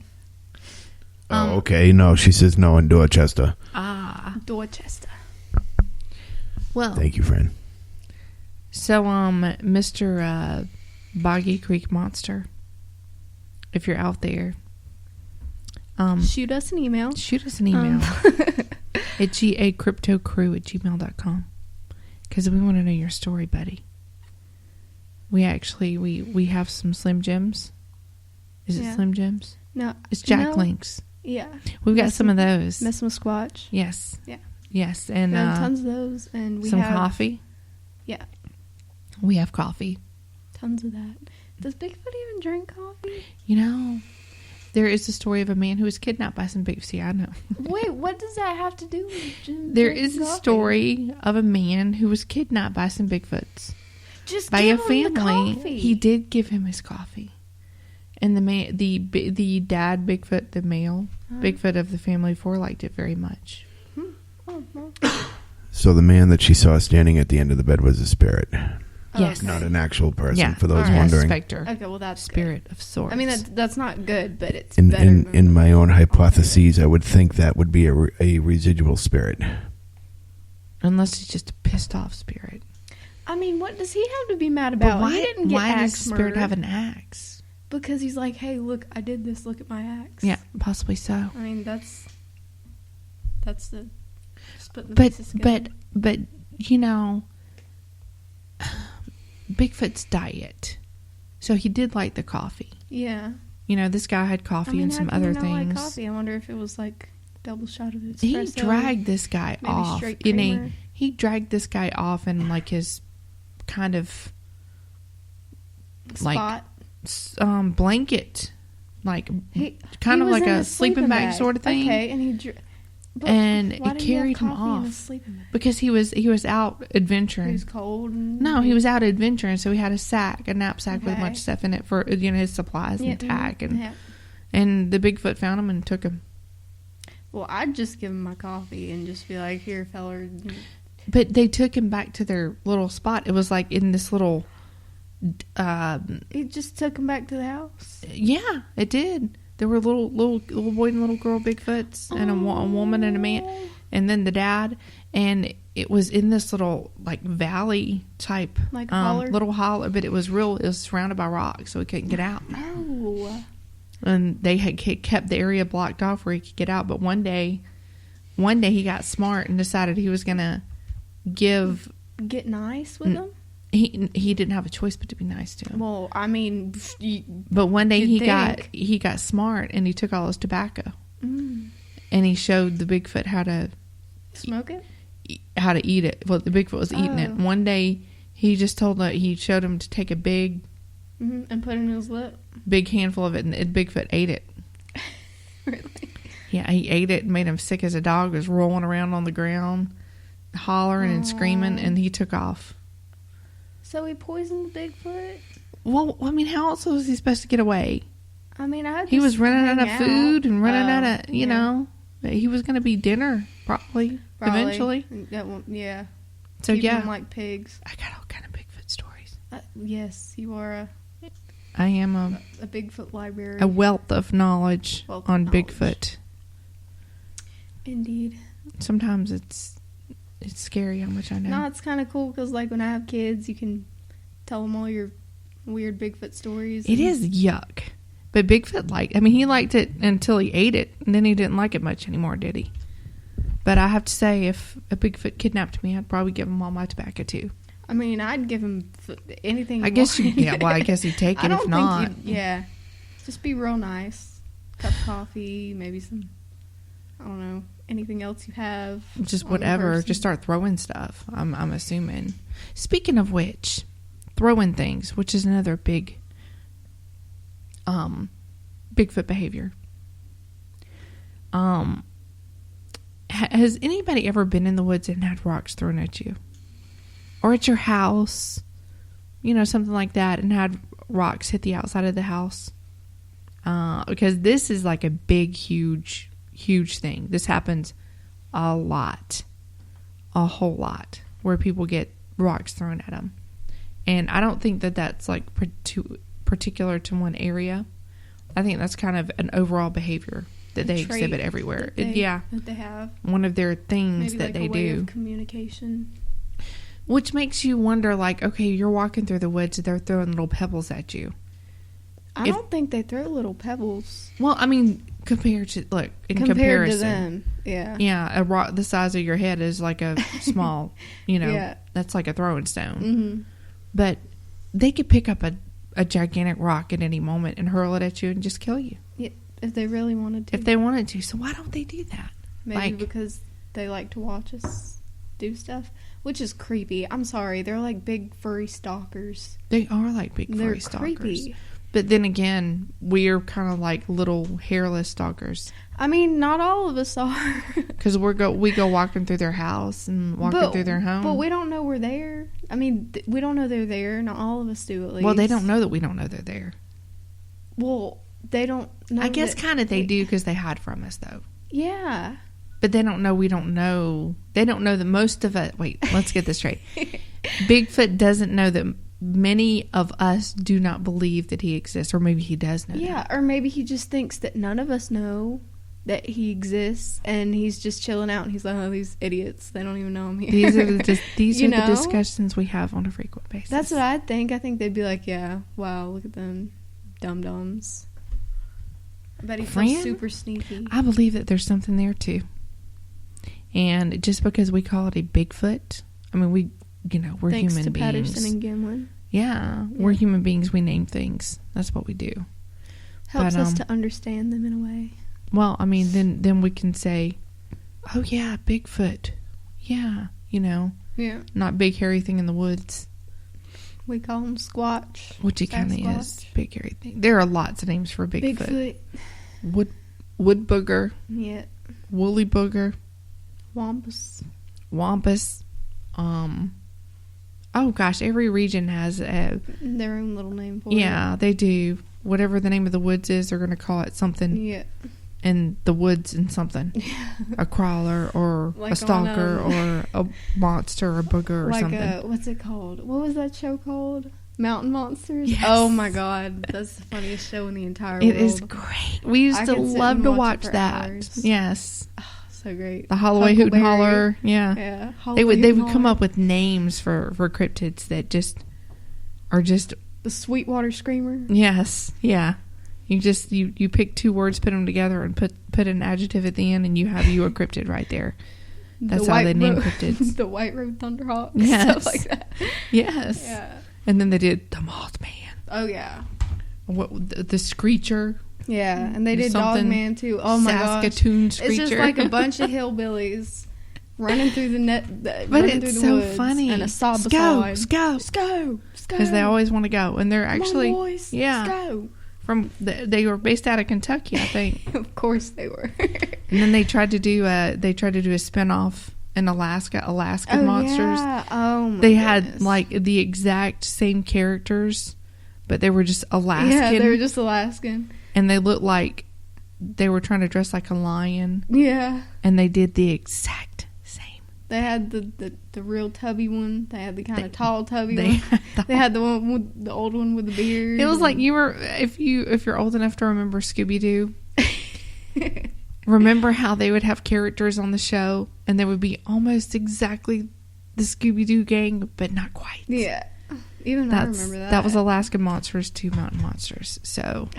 Oh, okay. No, she says no in Dorchester. Dorchester. Well, Thank you, Fran. so Mr. Boggy Creek Monster, if you're out there, Shoot us an email. shoot us an email at gacryptocrew@gmail.com, because we want to know your story, buddy. We actually we have some Slim Jims. Is it Yeah. Slim Jims? No, It's Jack no. Links. Yeah, We've got some of those. Miss Squatch. Yes. Yeah. Yes, and We have tons of those, and we some have coffee. Yeah, We have coffee. tons of that. Does Bigfoot even drink coffee? You know, there is a story of a man who was kidnapped by some big. See, I know. Wait, what does that have to do with Jim? There drinking is a coffee? story of a man who was kidnapped by some Bigfoots. Just By give a him the family. coffee. He did give him his coffee. And the dad Bigfoot, the male Bigfoot of the family of four, liked it very much. Oh, well. So the man that she saw standing at the end of the bed was a spirit, Yes. not an actual person. Yeah. For those Alright. wondering, Spectre. Okay, well that's Spirit of good. sorts. I mean that's not good, but it's in better. in, than in my own hypotheses, I would think that would be a residual spirit. Unless he's just a pissed off spirit. I mean, what does he have to be mad about? But He didn't get why does axe the spirit murdered. have an axe? Because he's like, hey, look, I did this. Look at my axe. Yeah, possibly so. I mean, that's the just putting the pieces together. But you know, Bigfoot's diet. So he did like the coffee. Yeah. You know, this guy had I coffee mean, and how some can you other not like things. coffee? I wonder if it was like double shot of espresso. He dragged this guy maybe off. straight You know, creamer. he dragged this guy off in like his kind of spot. blanket, like He kind of was like in a sleeping bag sort of thing. Okay, and And why it did he have carried him coffee in off his sleeping bag? because he was out adventuring. He was cold. And No, he was out adventuring, so he had a knapsack with a Okay. bunch of stuff in it for his supplies Yeah, and tack and yeah. And the Bigfoot found him and took him. Well, I'd just give him my coffee and just be like, here, feller. But they took him back to their little spot. It was like in this little... It just took him back to the house. Yeah, it did. There were little boy and little girl Bigfoots, and a woman and a man, and then the dad. And it was in this little like valley type, like holler, little holler, but it was surrounded by rocks, so he couldn't get out. Oh. And they had kept the area blocked off where he could get out. But one day he got smart and decided he was gonna get nice with them. He didn't have a choice but to be nice to him. Well, I mean, but one day he got smart and he took all his tobacco and he showed the Bigfoot how to smoke it, how to eat it. Well, the Bigfoot was eating it. One day he just he showed him to take a big and put it in his lip, big handful of it, and Bigfoot ate it. Really? Yeah, he ate it and made him sick as a dog. Was rolling around on the ground, hollering and screaming, and he took off. So he poisoned the Bigfoot? Well, I mean, how else was he supposed to get away? I mean, he was running out of food and running out of, you know, he was going to be dinner probably eventually. Yeah. So Keep yeah, them like pigs. I got all kind of Bigfoot stories. Yes, you are I am a Bigfoot library. A wealth of knowledge on Bigfoot. Indeed. Sometimes it's scary how much I know. No, it's kind of cool because, like, when I have kids, you can tell them all your weird Bigfoot stories. It is yuck. But Bigfoot he liked it until he ate it, and then he didn't like it much anymore, did he? But I have to say, if a Bigfoot kidnapped me, I'd probably give him all my tobacco, too. I mean, I'd give him anything. I guess he'd take it if not. Yeah. Just be real nice. Cup of coffee, maybe some, I don't know, anything else you have. Just whatever. Just start throwing stuff, I'm assuming. Speaking of which, throwing things, which is another big Bigfoot behavior. Has anybody ever been in the woods and had rocks thrown at you? Or at your house, you know, something like that, and had rocks hit the outside of the house? Because this is like a big, huge thing. This happens a lot, a whole lot, where people get rocks thrown at them. And I don't think that that's like particular to one area. I think that's kind of an overall behavior that they exhibit everywhere. That they have. One of their things that they do. Of communication. Which makes you wonder, like, okay, you're walking through the woods, they're throwing little pebbles at you. I don't think they throw little pebbles. Well, I mean, compared to to them, yeah. Yeah, a rock the size of your head is like a small, that's like a throwing stone. Mm-hmm. But they could pick up a gigantic rock at any moment and hurl it at you and just kill you. Yeah, if they really wanted to. If they wanted to. So why don't they do that? Maybe because they like to watch us do stuff, which is creepy. I'm sorry. They're like big furry stalkers. They are like big furry stalkers. Creepy. But then again, we're kind of like little hairless stalkers. I mean, not all of us are. Because we go walking through their house and walking through their home. But we don't know we're there. I mean, we don't know they're there. Not all of us do, at least. Well, they don't know that we don't know they're there. Well, they don't know. I guess kind of they do because they hide from us, though. Yeah. But they don't know we don't know. They don't know that most of it. Wait, let's get this straight. Bigfoot doesn't know that many of us do not believe that he exists, or maybe he does know. Yeah, or maybe he just thinks that none of us know that he exists, and he's just chilling out, and he's like, "Oh, these idiots! They don't even know I'm here." These are the discussions we have on a frequent basis. That's what I think. I think they'd be like, "Yeah, wow, look at them, dum-dums." I bet he feels super sneaky. I believe that there's something there too. And just because we call it a Bigfoot, I mean, we're Thanks human to beings. Patterson and Gimlin. Yeah, we're human beings. We name things. That's what we do. Helps us to understand them in a way. Well, I mean, then we can say, "Oh yeah, Bigfoot." Yeah, Yeah. not big hairy thing in the woods. We call him Squatch. Which he kind of is, big hairy thing. There are lots of names for Bigfoot. Wood booger. Yeah. Woolly booger. Wampus. Oh gosh, every region has their own little name for it. Yeah, they do. whatever the name of the woods is, they're going to call it something. Yeah. In the woods and something. A crawler or Like a stalker on, or a monster or a booger or like something. what's it called? What was that show called? Mountain Monsters? Yes. Oh my god, that's the funniest show in the entire world. It is great. We used I to could sit love and to watch watch it for that. hours. Yes. So great. The Holloway Hoot and Huckleberry. Holler. Yeah. Yeah. They would Holloway come Holler. up with names for cryptids that just are just The Sweetwater Screamer. yes. Yeah. You pick two words, put them together, and put an adjective at the end, and you have a cryptid right there. That's how they name cryptids. The White Road Thunderhawk. Yes. Stuff like that. Yes. Yeah. And then they did the Mothman. Oh yeah. What the Screecher? Yeah, and they did Something Dogman too. Oh my gosh. Saskatoon Screecher. It's just like a bunch of hillbillies running through the net. But running it's through the so woods funny. And a saw Go, beside. go, Go. because they always want to go, and they're actually Come on, boys. yeah Go. they were based out of Kentucky, I think. Of course they were. And then they tried to do a spinoff in Alaska Monsters. Yeah. Oh my They had goodness. like the exact same characters, but they were just Alaskan. Yeah, they were just Alaskan. And they looked like they were trying to dress like a lion, Yeah. and they did the exact same. They had the real tubby one. They had the kind of tall tubby They one. had the They had the one with the old one with the beard. It was like you were if you're old enough to remember Scooby Doo. Remember how they would have characters on the show, and they would be almost exactly the Scooby Doo gang, but not quite. Yeah. Even I remember that. That was Alaska Monsters to Mountain Monsters. So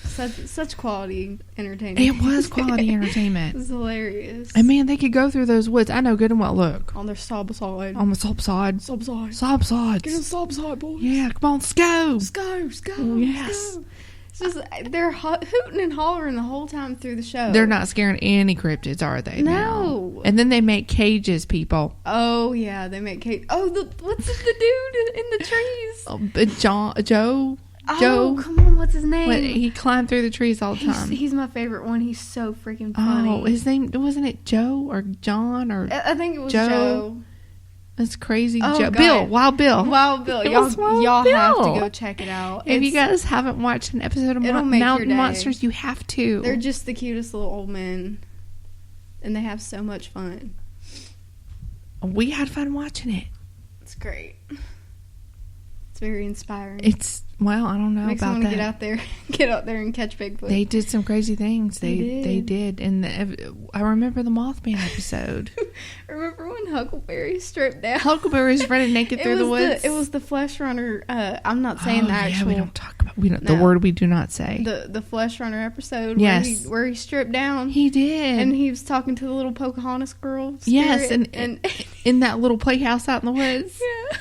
such quality entertainment. it was quality entertainment. It was hilarious. And man, they could go through those woods. I know good and well. Look, On their sob side. on the sob side. Sob side. Sob sides. Get on sob side, boys. Yeah, come on, let's go. Let's go. Let's go. Oh, yes. Let's go. It's just, they're hooting and hollering the whole time through the show. They're not scaring any cryptids, are they? No. Now? And then they make cages, people. Oh, yeah. They make cake. Oh, what's the dude in the trees? Joe. Oh, come on. What's his name? What, he climbed through the trees all the time. He's my favorite one. He's so freaking funny. Oh, his name, wasn't it Joe or John or I think it was Joe. Joe. That's crazy. Oh, Joe. God. Bill. Wild Bill. Wild Bill. It was Wild Y'all have Bill. to go check it out. If you guys haven't watched an episode of It'll make your Mountain day. Monsters, you have to. They're just the cutest little old men. And they have so much fun. We had fun watching it. It's great. It's very inspiring. I don't know Makes about me want that. to get out there and catch Bigfoot. They did some crazy things. They did. did. And I remember the Mothman episode. Remember when Huckleberry stripped down? Huckleberry's running naked through the woods. It was the Flesh Runner. I'm not saying the actual. Yeah, we don't talk about the No. word we do not say. The Flesh Runner episode. Yes. Where he stripped down. He did. And he was talking to the little Pocahontas girl. Yes, spirit, and in that little playhouse out in the woods. yeah.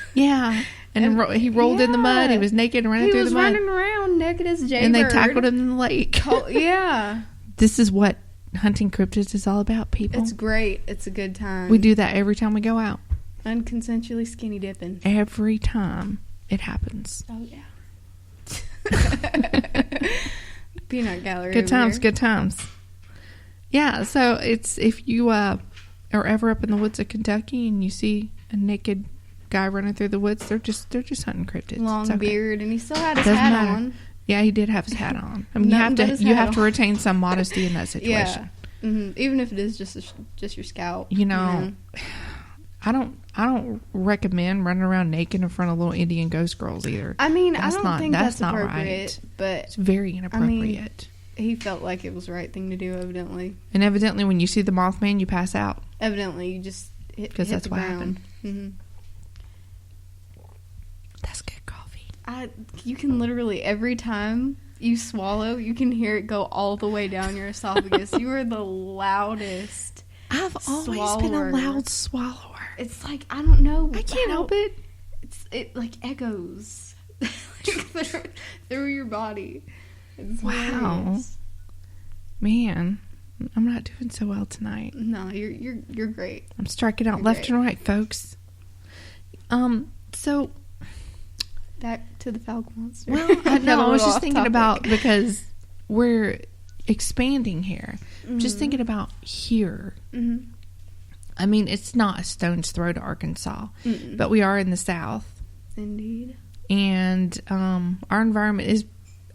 Yeah. And he rolled in the mud. He was naked and running He through was the mud. running around naked as Jaybird. And they tackled him in the lake. Oh, yeah. This is what hunting cryptids is all about, people. It's great. It's a good time. We do that every time we go out. Unconsensually skinny dipping. Every time it happens. Oh, yeah. Peanut gallery. Good over times, here. good times. Yeah, so it's if you are ever up in the woods of Kentucky and you see a naked guy running through the woods, they're just hunting cryptids. Long It's okay. beard, and he still had his Doesn't hat matter. on. Yeah, he did have his hat on. I mean, Nothing but his you hat have to on. retain some modesty in that situation. Yeah. Mm-hmm. Even if it is just your scalp. You know, I don't recommend running around naked in front of little Indian ghost girls either. I mean, That's I don't not- think that's that's not appropriate, right. but It's very inappropriate. he felt like it was the right thing to do, evidently. And evidently, when you see the Mothman, you pass out. Evidently, you just hit 'Cause hit that's the what ground. happened. Mm-hmm. That's good coffee. You can literally, every time you swallow, you can hear it go all the way down your esophagus. You are the loudest. I've always been a Swallower. loud swallower. It's like, I don't know. I can't help it. It like echoes through your body. It's Wow. hilarious. Man, I'm not doing so well tonight. No, you're great. I'm striking out You're left great. and right, folks. So, Back to the Fouke Monster. well, I Got a know. I was little just off thinking topic. about, because we're expanding here. Just thinking about here. Mm-hmm. I mean, it's not a stone's throw to Arkansas, Mm-mm. but we are in the South. Indeed. And our environment is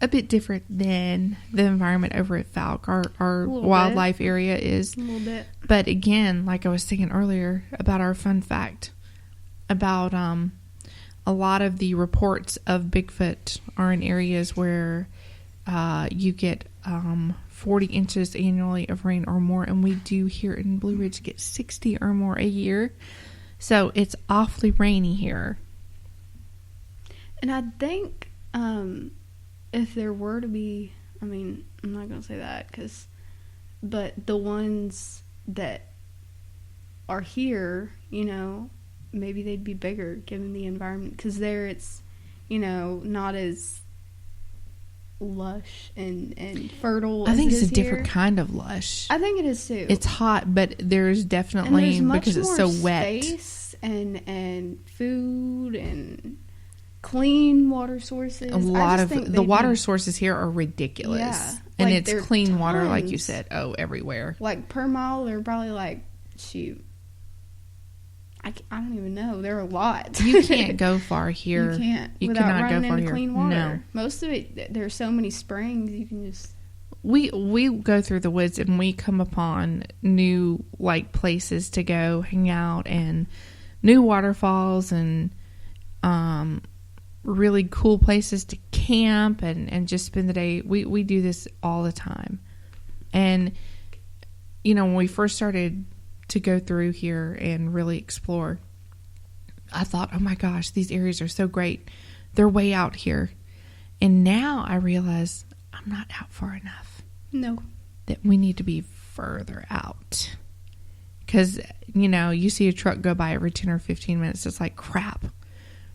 a bit different than the environment over at Fouke. Our little wildlife area is. A little bit. But again, like I was thinking earlier about our fun fact about a lot of the reports of Bigfoot are in areas where you get 40 inches annually of rain or more, and we do here in Blue Ridge get 60 or more a year. So it's awfully rainy here. And I think if there were to be, I mean, I'm not going to say that but the ones that are here, you know, maybe they'd be bigger given the environment, because there it's, you know, not as lush and fertile. I think as it's a here. different kind of lush. I think it is too. It's hot, but there's definitely, and there's much because it's more so wet. space and food and clean water sources. A lot of think the they'd water be- sources here are ridiculous. Yeah. And Like, it's there are clean water, like you tons. said. Oh, everywhere. Like per mile, they're probably like, shoot, I don't even know. There are a lot. You can't go far here. You can't You without cannot running go far into here. clean water. No. Most of it, there's so many springs you can just. We go through the woods and we come upon new like places to go hang out and new waterfalls and really cool places to camp and just spend the day. We do this all the time. And you know, when we first started to go through here and really explore, I thought, oh my gosh, these areas are so great. They're way out here. And now I realize I'm not out far enough. No. That we need to be further out. Because, you know, you see a truck go by every 10 or 15 minutes. It's like, crap.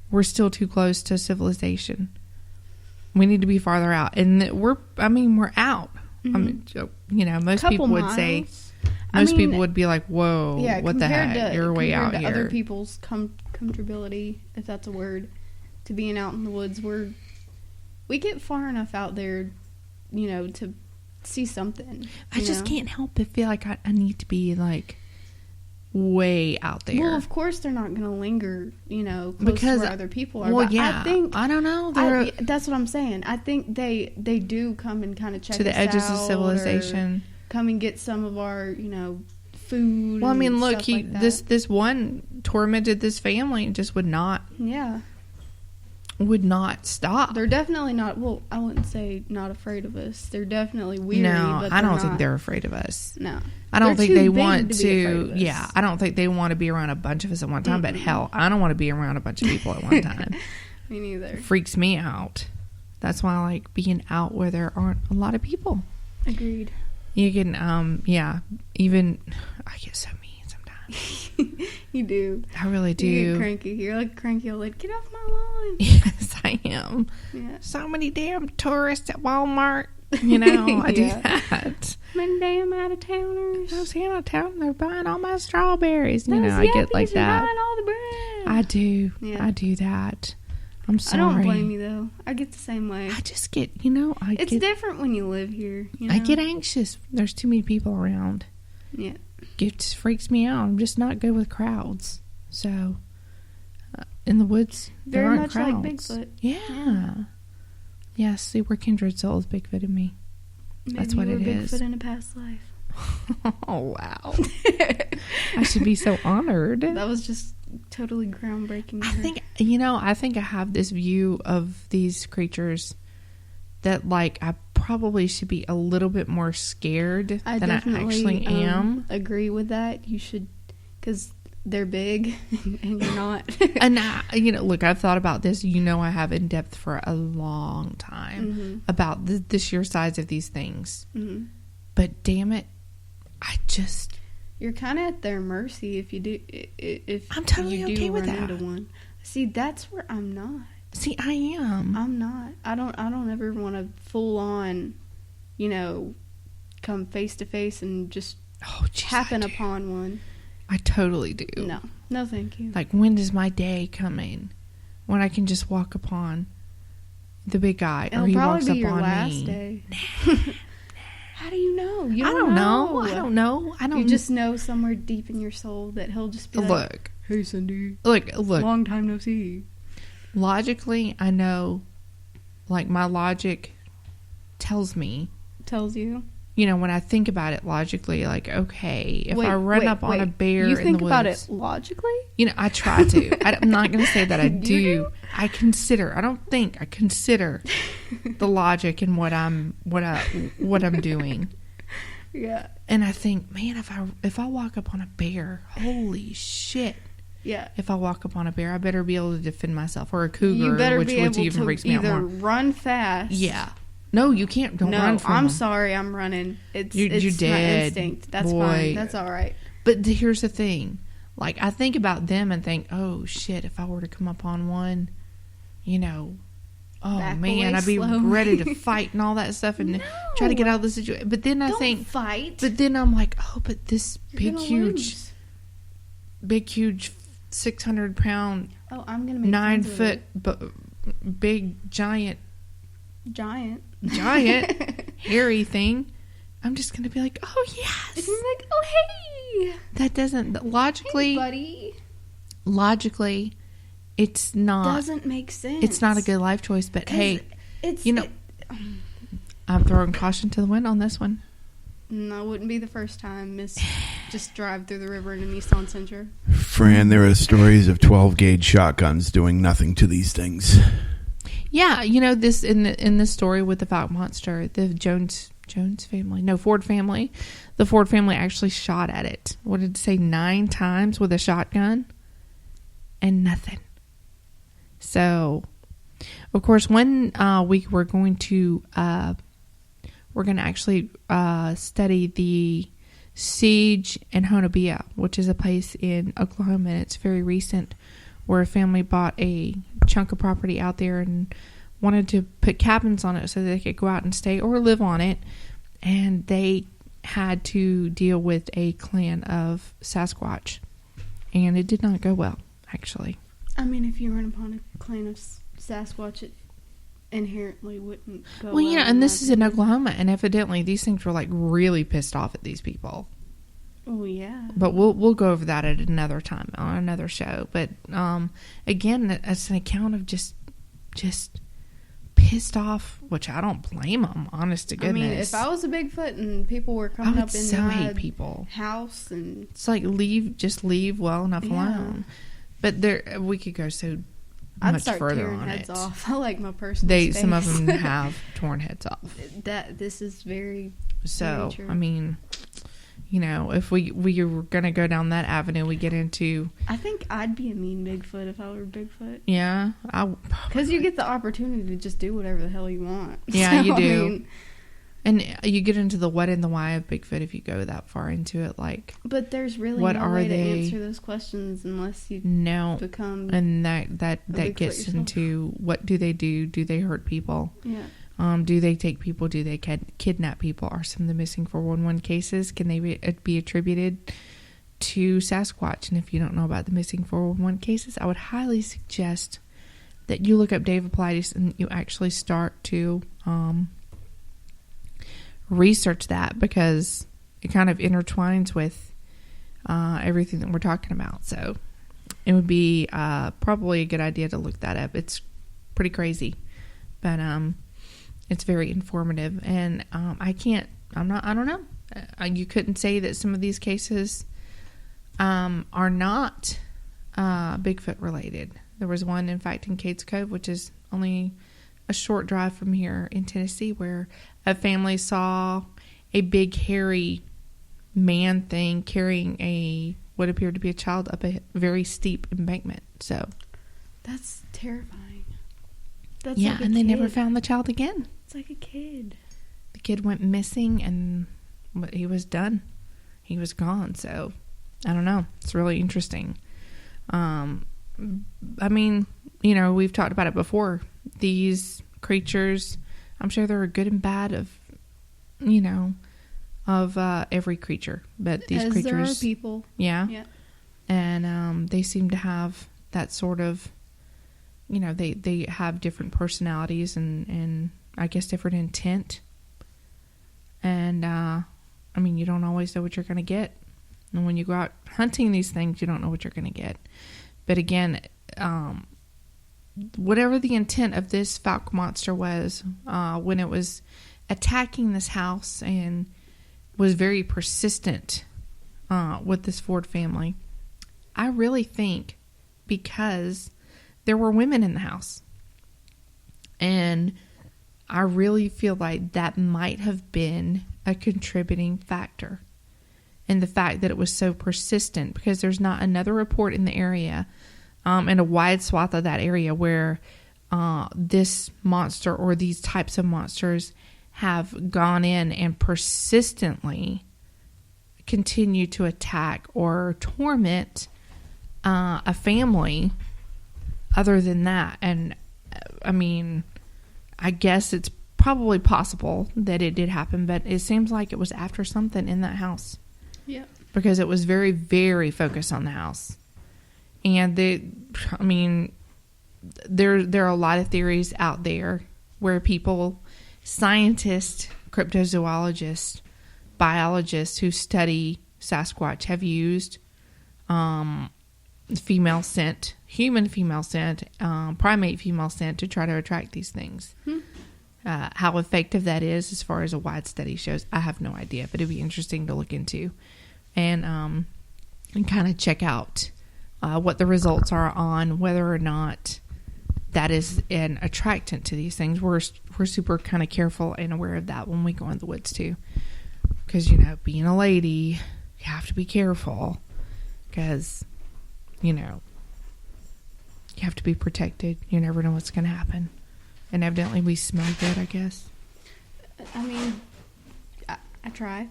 We're still too close to civilization. We need to be farther out. And we're out. Mm-hmm. I mean, you know, most Couple people would miles. say, I most mean, people would be like, whoa, Yeah, what the compared heck? to- You're way out compared to here. Other people's comfortability, if that's a word, to being out in the woods, we get far enough out there, you know, to see something. I just can't help but feel like I need to be like way out there. Well, of course they're not going to linger, you know, close Because- to where other people are. well, but yeah. I think I don't know. that's what I'm saying. I think they do come and kind of check to the us edges of out, civilization. or come and get some of our, you know, food. Well, I mean, and look, stuff like that. this one tormented this family and just would not stop. They're definitely not. Well, I wouldn't say not afraid of us. They're definitely weary. No, but I don't not. think they're afraid of us. No, I don't They're think too they big want to be afraid to. of us. Yeah, I don't think they want to be around a bunch of us at one time. But hell, I don't want to be around a bunch of people at one time. Me neither. Freaks me out. That's why I like being out where there aren't a lot of people. Agreed. You can, even I get so mean sometimes. You do. I really do. You get cranky. You're like cranky. You're like, get off my lawn. Yes, I am. Yeah. So many damn tourists at Walmart. You know, I do Yeah. that. Many damn out of towners. Those out of town, they're buying all my strawberries. You Those know, I get like yuppies are that. buying all the bread. I do. Yeah. I do that. I'm I sorry. don't blame you though. I get the same way. I just get, you know, It's different when you live here. You know? I get anxious. There's too many people around. Yeah. It just freaks me out. I'm just not good with crowds. So, in the woods, there Very aren't much like crowds. Bigfoot. Yeah. Yeah, see, we're kindred souls, Bigfoot and me. Maybe That's what you were it is. Bigfoot in a past life. Oh, wow. I should be so honored. That was just totally groundbreaking. I think I have this view of these creatures that, like, I probably should be a little bit more scared than I actually am. Agree with that. You should, because they're big and you're not. And look, I've thought about this. You know, I have in depth for a long time about the sheer size of these things. Mm-hmm. But damn it, You're kind of at their mercy if you do. If I'm totally you do okay with run that. into one. See, that's where I'm not. See, I am. I'm not. I don't ever want to full on, come face to face and just happen upon one. I totally do. No, thank you. Like, when is my day coming when I can just walk upon the big guy, or he walks It'll probably be up your on last me? day. How do you know? You I don't know. I don't. You just know somewhere deep in your soul that he'll just be like, look. "Hey, Cindy. Look. Long time no see." Logically, I know. Like, my logic tells me, Tells you. you know, when I think about it logically, like, okay, if I run up on a bear you in think the about woods, it logically? you know, I try to. I'm not going to say that I do. do? I consider. I don't think. I consider the logic in what I'm doing. Yeah. And I think, man, if I walk up on a bear, holy shit. Yeah. If I walk up on a bear, I better be able to defend myself, or a cougar, You better which be able even to freaks me out either more. run fast. Yeah. No, you can't. Don't No, run from I'm them. sorry. I'm running. It's You're my dead, instinct. That's boy. fine. That's all right. But here's the thing. Like, I think about them and think, oh, shit, if I were to come up on one, you know, oh, Back man, away I'd be slowly. ready to fight and all that stuff and try to get out of the situation. But then I Don't think, fight. but then I'm like, oh, but this You're gonna big, huge 600-pound, Oh, I'm gonna make 9 friends with foot, big, giant, it. Giant. hairy thing, I'm just going to be like, oh, yes. You're like, oh hey, That doesn't, logically, buddy. logically, it's not. Doesn't make sense. It's not a good life choice, but hey, it's you know, I'm throwing caution to the wind on this one. No, it wouldn't be the first time Miss just drive through the river in a Nissan Sentra. Fran, there are stories of 12-gauge shotguns doing nothing to these things. Yeah, you know, this in this story with the Fouke Monster, the Ford family, the Ford family actually shot at it. What did it say? 9 times with a shotgun, and nothing. So, of course, when we're going to actually study the siege in Honobia, which is a place in Oklahoma, and it's very recent, where a family bought a chunk of property out there and wanted to put cabins on it so they could go out and stay or live on it, and they had to deal with a clan of Sasquatch, and it did not go well, actually. I mean, if you run upon a clan of Sasquatch, it inherently wouldn't go Well, you know, well, and this is in my Oklahoma, and evidently these things were like really pissed off at these people. opinion. Oh yeah. But we'll go over that at another time on another show. But again, it's an account of just pissed off, which I don't blame them. Honest to goodness. I mean, if I was a Bigfoot and people were I coming would up in so my hate people. house and It's like just leave well enough Yeah. alone. But we could go so I'd much start further tearing on heads it. off. I like my personal Some of space. them have torn heads off. This is very So true. I mean, you know, if we were gonna go down that avenue, we get into I think I'd be a mean Bigfoot if I were Bigfoot. yeah, Because you get the opportunity to just do whatever the hell you want. Yeah, you I do. mean, and you get into the what and the why of Bigfoot if you go that far into it. Like, but there's really What no are way they? to answer those questions unless you no, become. and that Bigfoot gets yourself. into what do they do? Do they hurt people? Yeah. Do they take people? Do they kidnap people? Are some of the missing 411 cases, can they be attributed to Sasquatch? And if you don't know about the missing 411 cases, I would highly suggest that you look up David Paulides and you actually start to research that, because it kind of intertwines with everything that we're talking about. So it would be probably a good idea to look that up. It's pretty crazy, but it's very informative. And I don't know. You couldn't say that some of these cases are not Bigfoot related. There was one, in fact, in Cades Cove, which is only a short drive from here in Tennessee, where a family saw a big hairy man thing carrying what appeared to be a child up a very steep embankment. So That's terrifying. That's yeah, like a and they never kid. found the child again. It's like a kid. The kid went missing, and he was done. He was gone. So I don't know. It's really interesting. I mean, you know, we've talked about it before. These creatures, I'm sure there are good and bad of every creature, but these As creatures, there are people. yeah, Yeah. and they seem to have that sort of, you know, they have different personalities and I guess different intent, and I mean, you don't always know what you're going to get, and when you go out hunting these things, you don't know what you're going to get. But again, whatever the intent of this Fouke Monster was, when it was attacking this house and was very persistent with this Ford family. I really think because there were women in the house. And I really feel like that might have been a contributing factor. And the fact that it was so persistent, because there's not another report in the area, in a wide swath of that area, where this monster or these types of monsters have gone in and persistently continue to attack or torment a family other than that. And I mean, I guess it's probably possible that it did happen, but it seems like it was after something in that house. Yep. Because it was very, very focused on the house. And there are a lot of theories out there where people, scientists, cryptozoologists, biologists who study Sasquatch have used female scent, human female scent, primate female scent to try to attract these things. How effective that is as far as a wide study shows, I have no idea, but it'd be interesting to look into and kind of check out what the results are on whether or not that is an attractant to these things. We're super kind of careful and aware of that when we go in the woods too, because being a lady, you have to be careful because you have to be protected. You never know what's going to happen. And evidently we smell good, I guess. I mean, I try.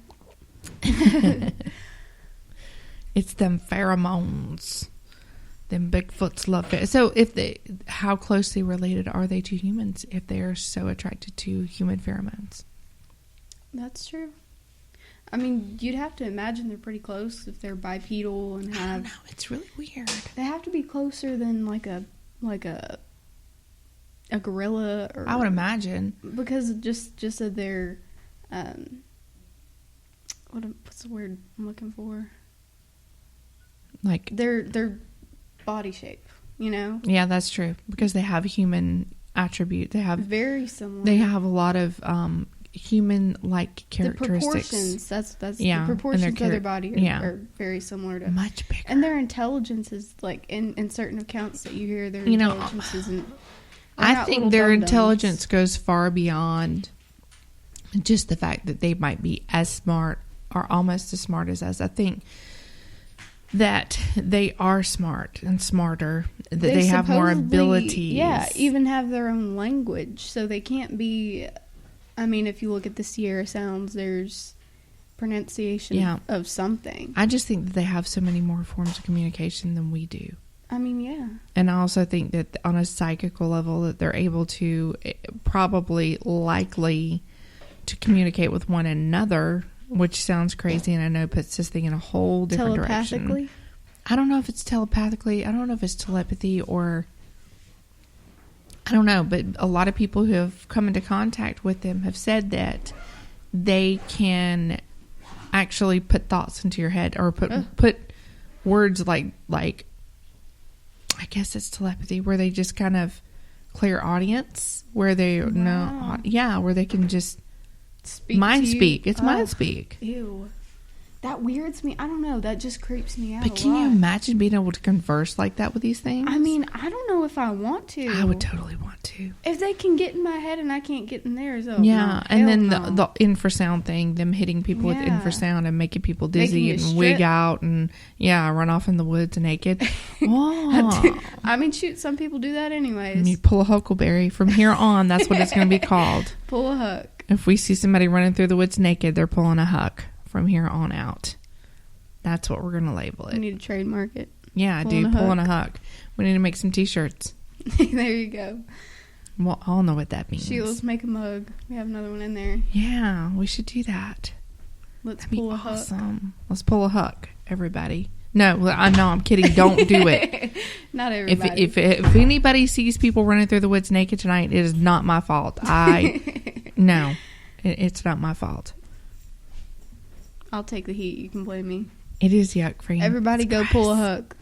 It's them pheromones. Them Bigfoots love it. So how closely related are they to humans if they're so attracted to human pheromones? That's true. I mean, you'd have to imagine they're pretty close if they're bipedal and have. I don't know. It's really weird. They have to be closer than like a gorilla, or I would imagine, because just of their what's the word I'm looking for? Like their body shape, Yeah, that's true, because they have human attribute. They have very similar. They have a lot of human-like characteristics. The proportions, that's yeah, the proportions of their body are very similar to much bigger. And their intelligence is like in certain accounts that you hear, their intelligence isn't. I think their intelligence goes far beyond just the fact that they might be as smart or almost as smart as us. I think that they are smart and smarter, that they have more abilities. Yeah, even have their own language, so they can't be. I mean, if you look at the Sierra Sounds, there's pronunciation of something. I just think that they have so many more forms of communication than we do. I mean, yeah. And I also think that on a psychical level that they're able to likely to communicate with one another, which sounds crazy, and I know puts this thing in a whole different direction. I don't know if it's telepathically. I don't know if it's telepathy or... I don't know, but a lot of people who have come into contact with them have said that they can actually put thoughts into your head or put words like I guess it's telepathy, where they just kind of clear audience, where they where they can just mind speak. It's mind speak. Ew. That weirds me. I don't know. That just creeps me out. But can you imagine being able to converse like that with these things? I mean, I don't know if I want to. I would totally want to. If they can get in my head and I can't get in theirs, and then the infrasound thing, them hitting people with infrasound and making people dizzy and wig out and run off in the woods naked. I mean, shoot, some people do that anyways. And you pull a huckleberry. From here on, that's what it's going to be called. Pull a huck. If we see somebody running through the woods naked, they're pulling a huck. From here on out, that's what we're going to label it. We need to trademark it. Yeah, pulling a huck. We need to make some t-shirts. There you go. Well, I'll know what that means. Sheila's make a mug. We have another one in there. Yeah, we should do that. Let's pull a huck. Let's pull a huck, everybody. No, I'm kidding. Don't do it. Not everybody. If anybody sees people running through the woods naked tonight, it is not my fault. No, it's not my fault. I'll take the heat. You can blame me. It is yuck for you. Everybody go pull a huck.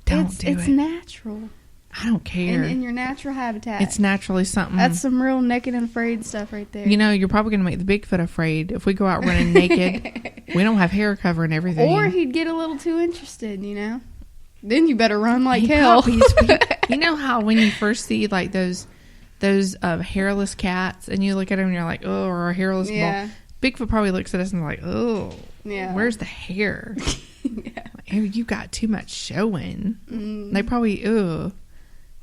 Don't do it. It's natural. I don't care. In your natural habitat. It's naturally something. That's some real naked and afraid stuff right there. You know, you're probably going to make the Bigfoot afraid. If we go out running naked, we don't have hair covering everything. Or he'd get a little too interested, you know? Then you better run like He hell. you know how when you first see like those hairless cats and you look at them and you're like, oh, or a hairless Yeah. bull. Bigfoot probably looks at us and like, oh, Yeah. where's the hair? Yeah. Like, you got too much showing. Mm. They probably,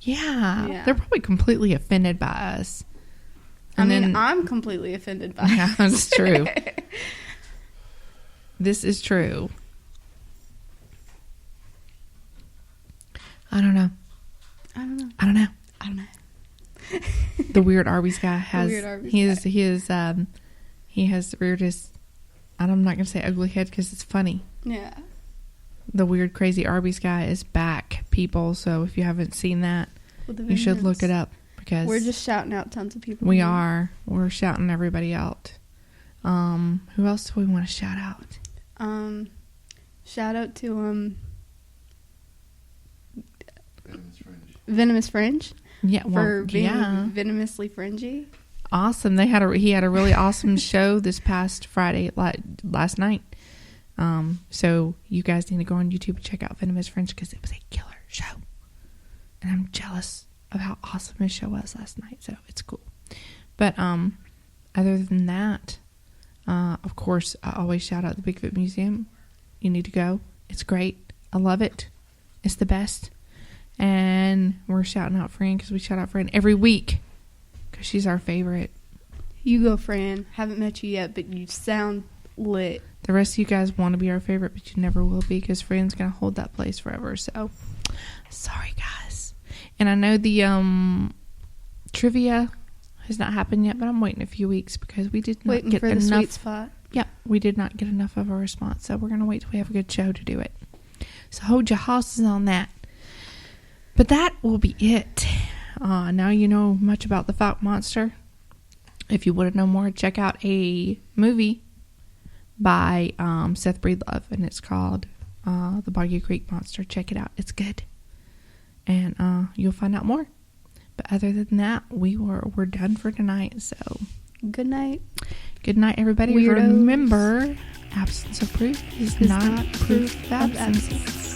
Yeah. they're probably completely offended by us. I And mean, then- I'm completely offended by Yeah, it. that's true. This is true. I don't know. I don't know. I don't know. I don't know. The weird Arby's guy has weird Arby's he has reared his, I'm not gonna say ugly head because it's funny. Yeah. The weird crazy Arby's guy is back, people. So if you haven't seen that, With the you should vengeance. look it up because We're just shouting out tons of people. we are. We're shouting everybody out. Who else do we want to shout out? Shout out to Venomous Fringe Yeah, for being yeah. venomously fringy. Awesome. He had a really awesome show this past Friday, last night. So you guys need to go on YouTube and check out Venomous Fringe because it was a killer show. And I'm jealous of how awesome his show was last night. So it's cool. But other than that, of course, I always shout out the Bigfoot Museum. You need to go. It's great. I love it. It's the best. And we're shouting out Fran because we shout out Fran every week because she's our favorite. You go, Fran. Haven't met you yet, but you sound lit. The rest of you guys want to be our favorite, but you never will be because Fran's going to hold that place forever. So, sorry, guys. And I know the trivia has not happened yet, but I'm waiting a few weeks because we did not Waiting get for the enough. sweet spot. Yep, we did not get enough of a response, so we're going to wait till we have a good show to do it. So hold your horses on that. But that will be it. Now you know much about the Fouke Monster. If you want to know more, check out a movie by Seth Breedlove, and it's called The Boggy Creek Monster. Check it out. It's good. And you'll find out more. But other than that, we're done for tonight. So Good night. good night, everybody. Weirdos. Remember, absence of proof is not proof of absence.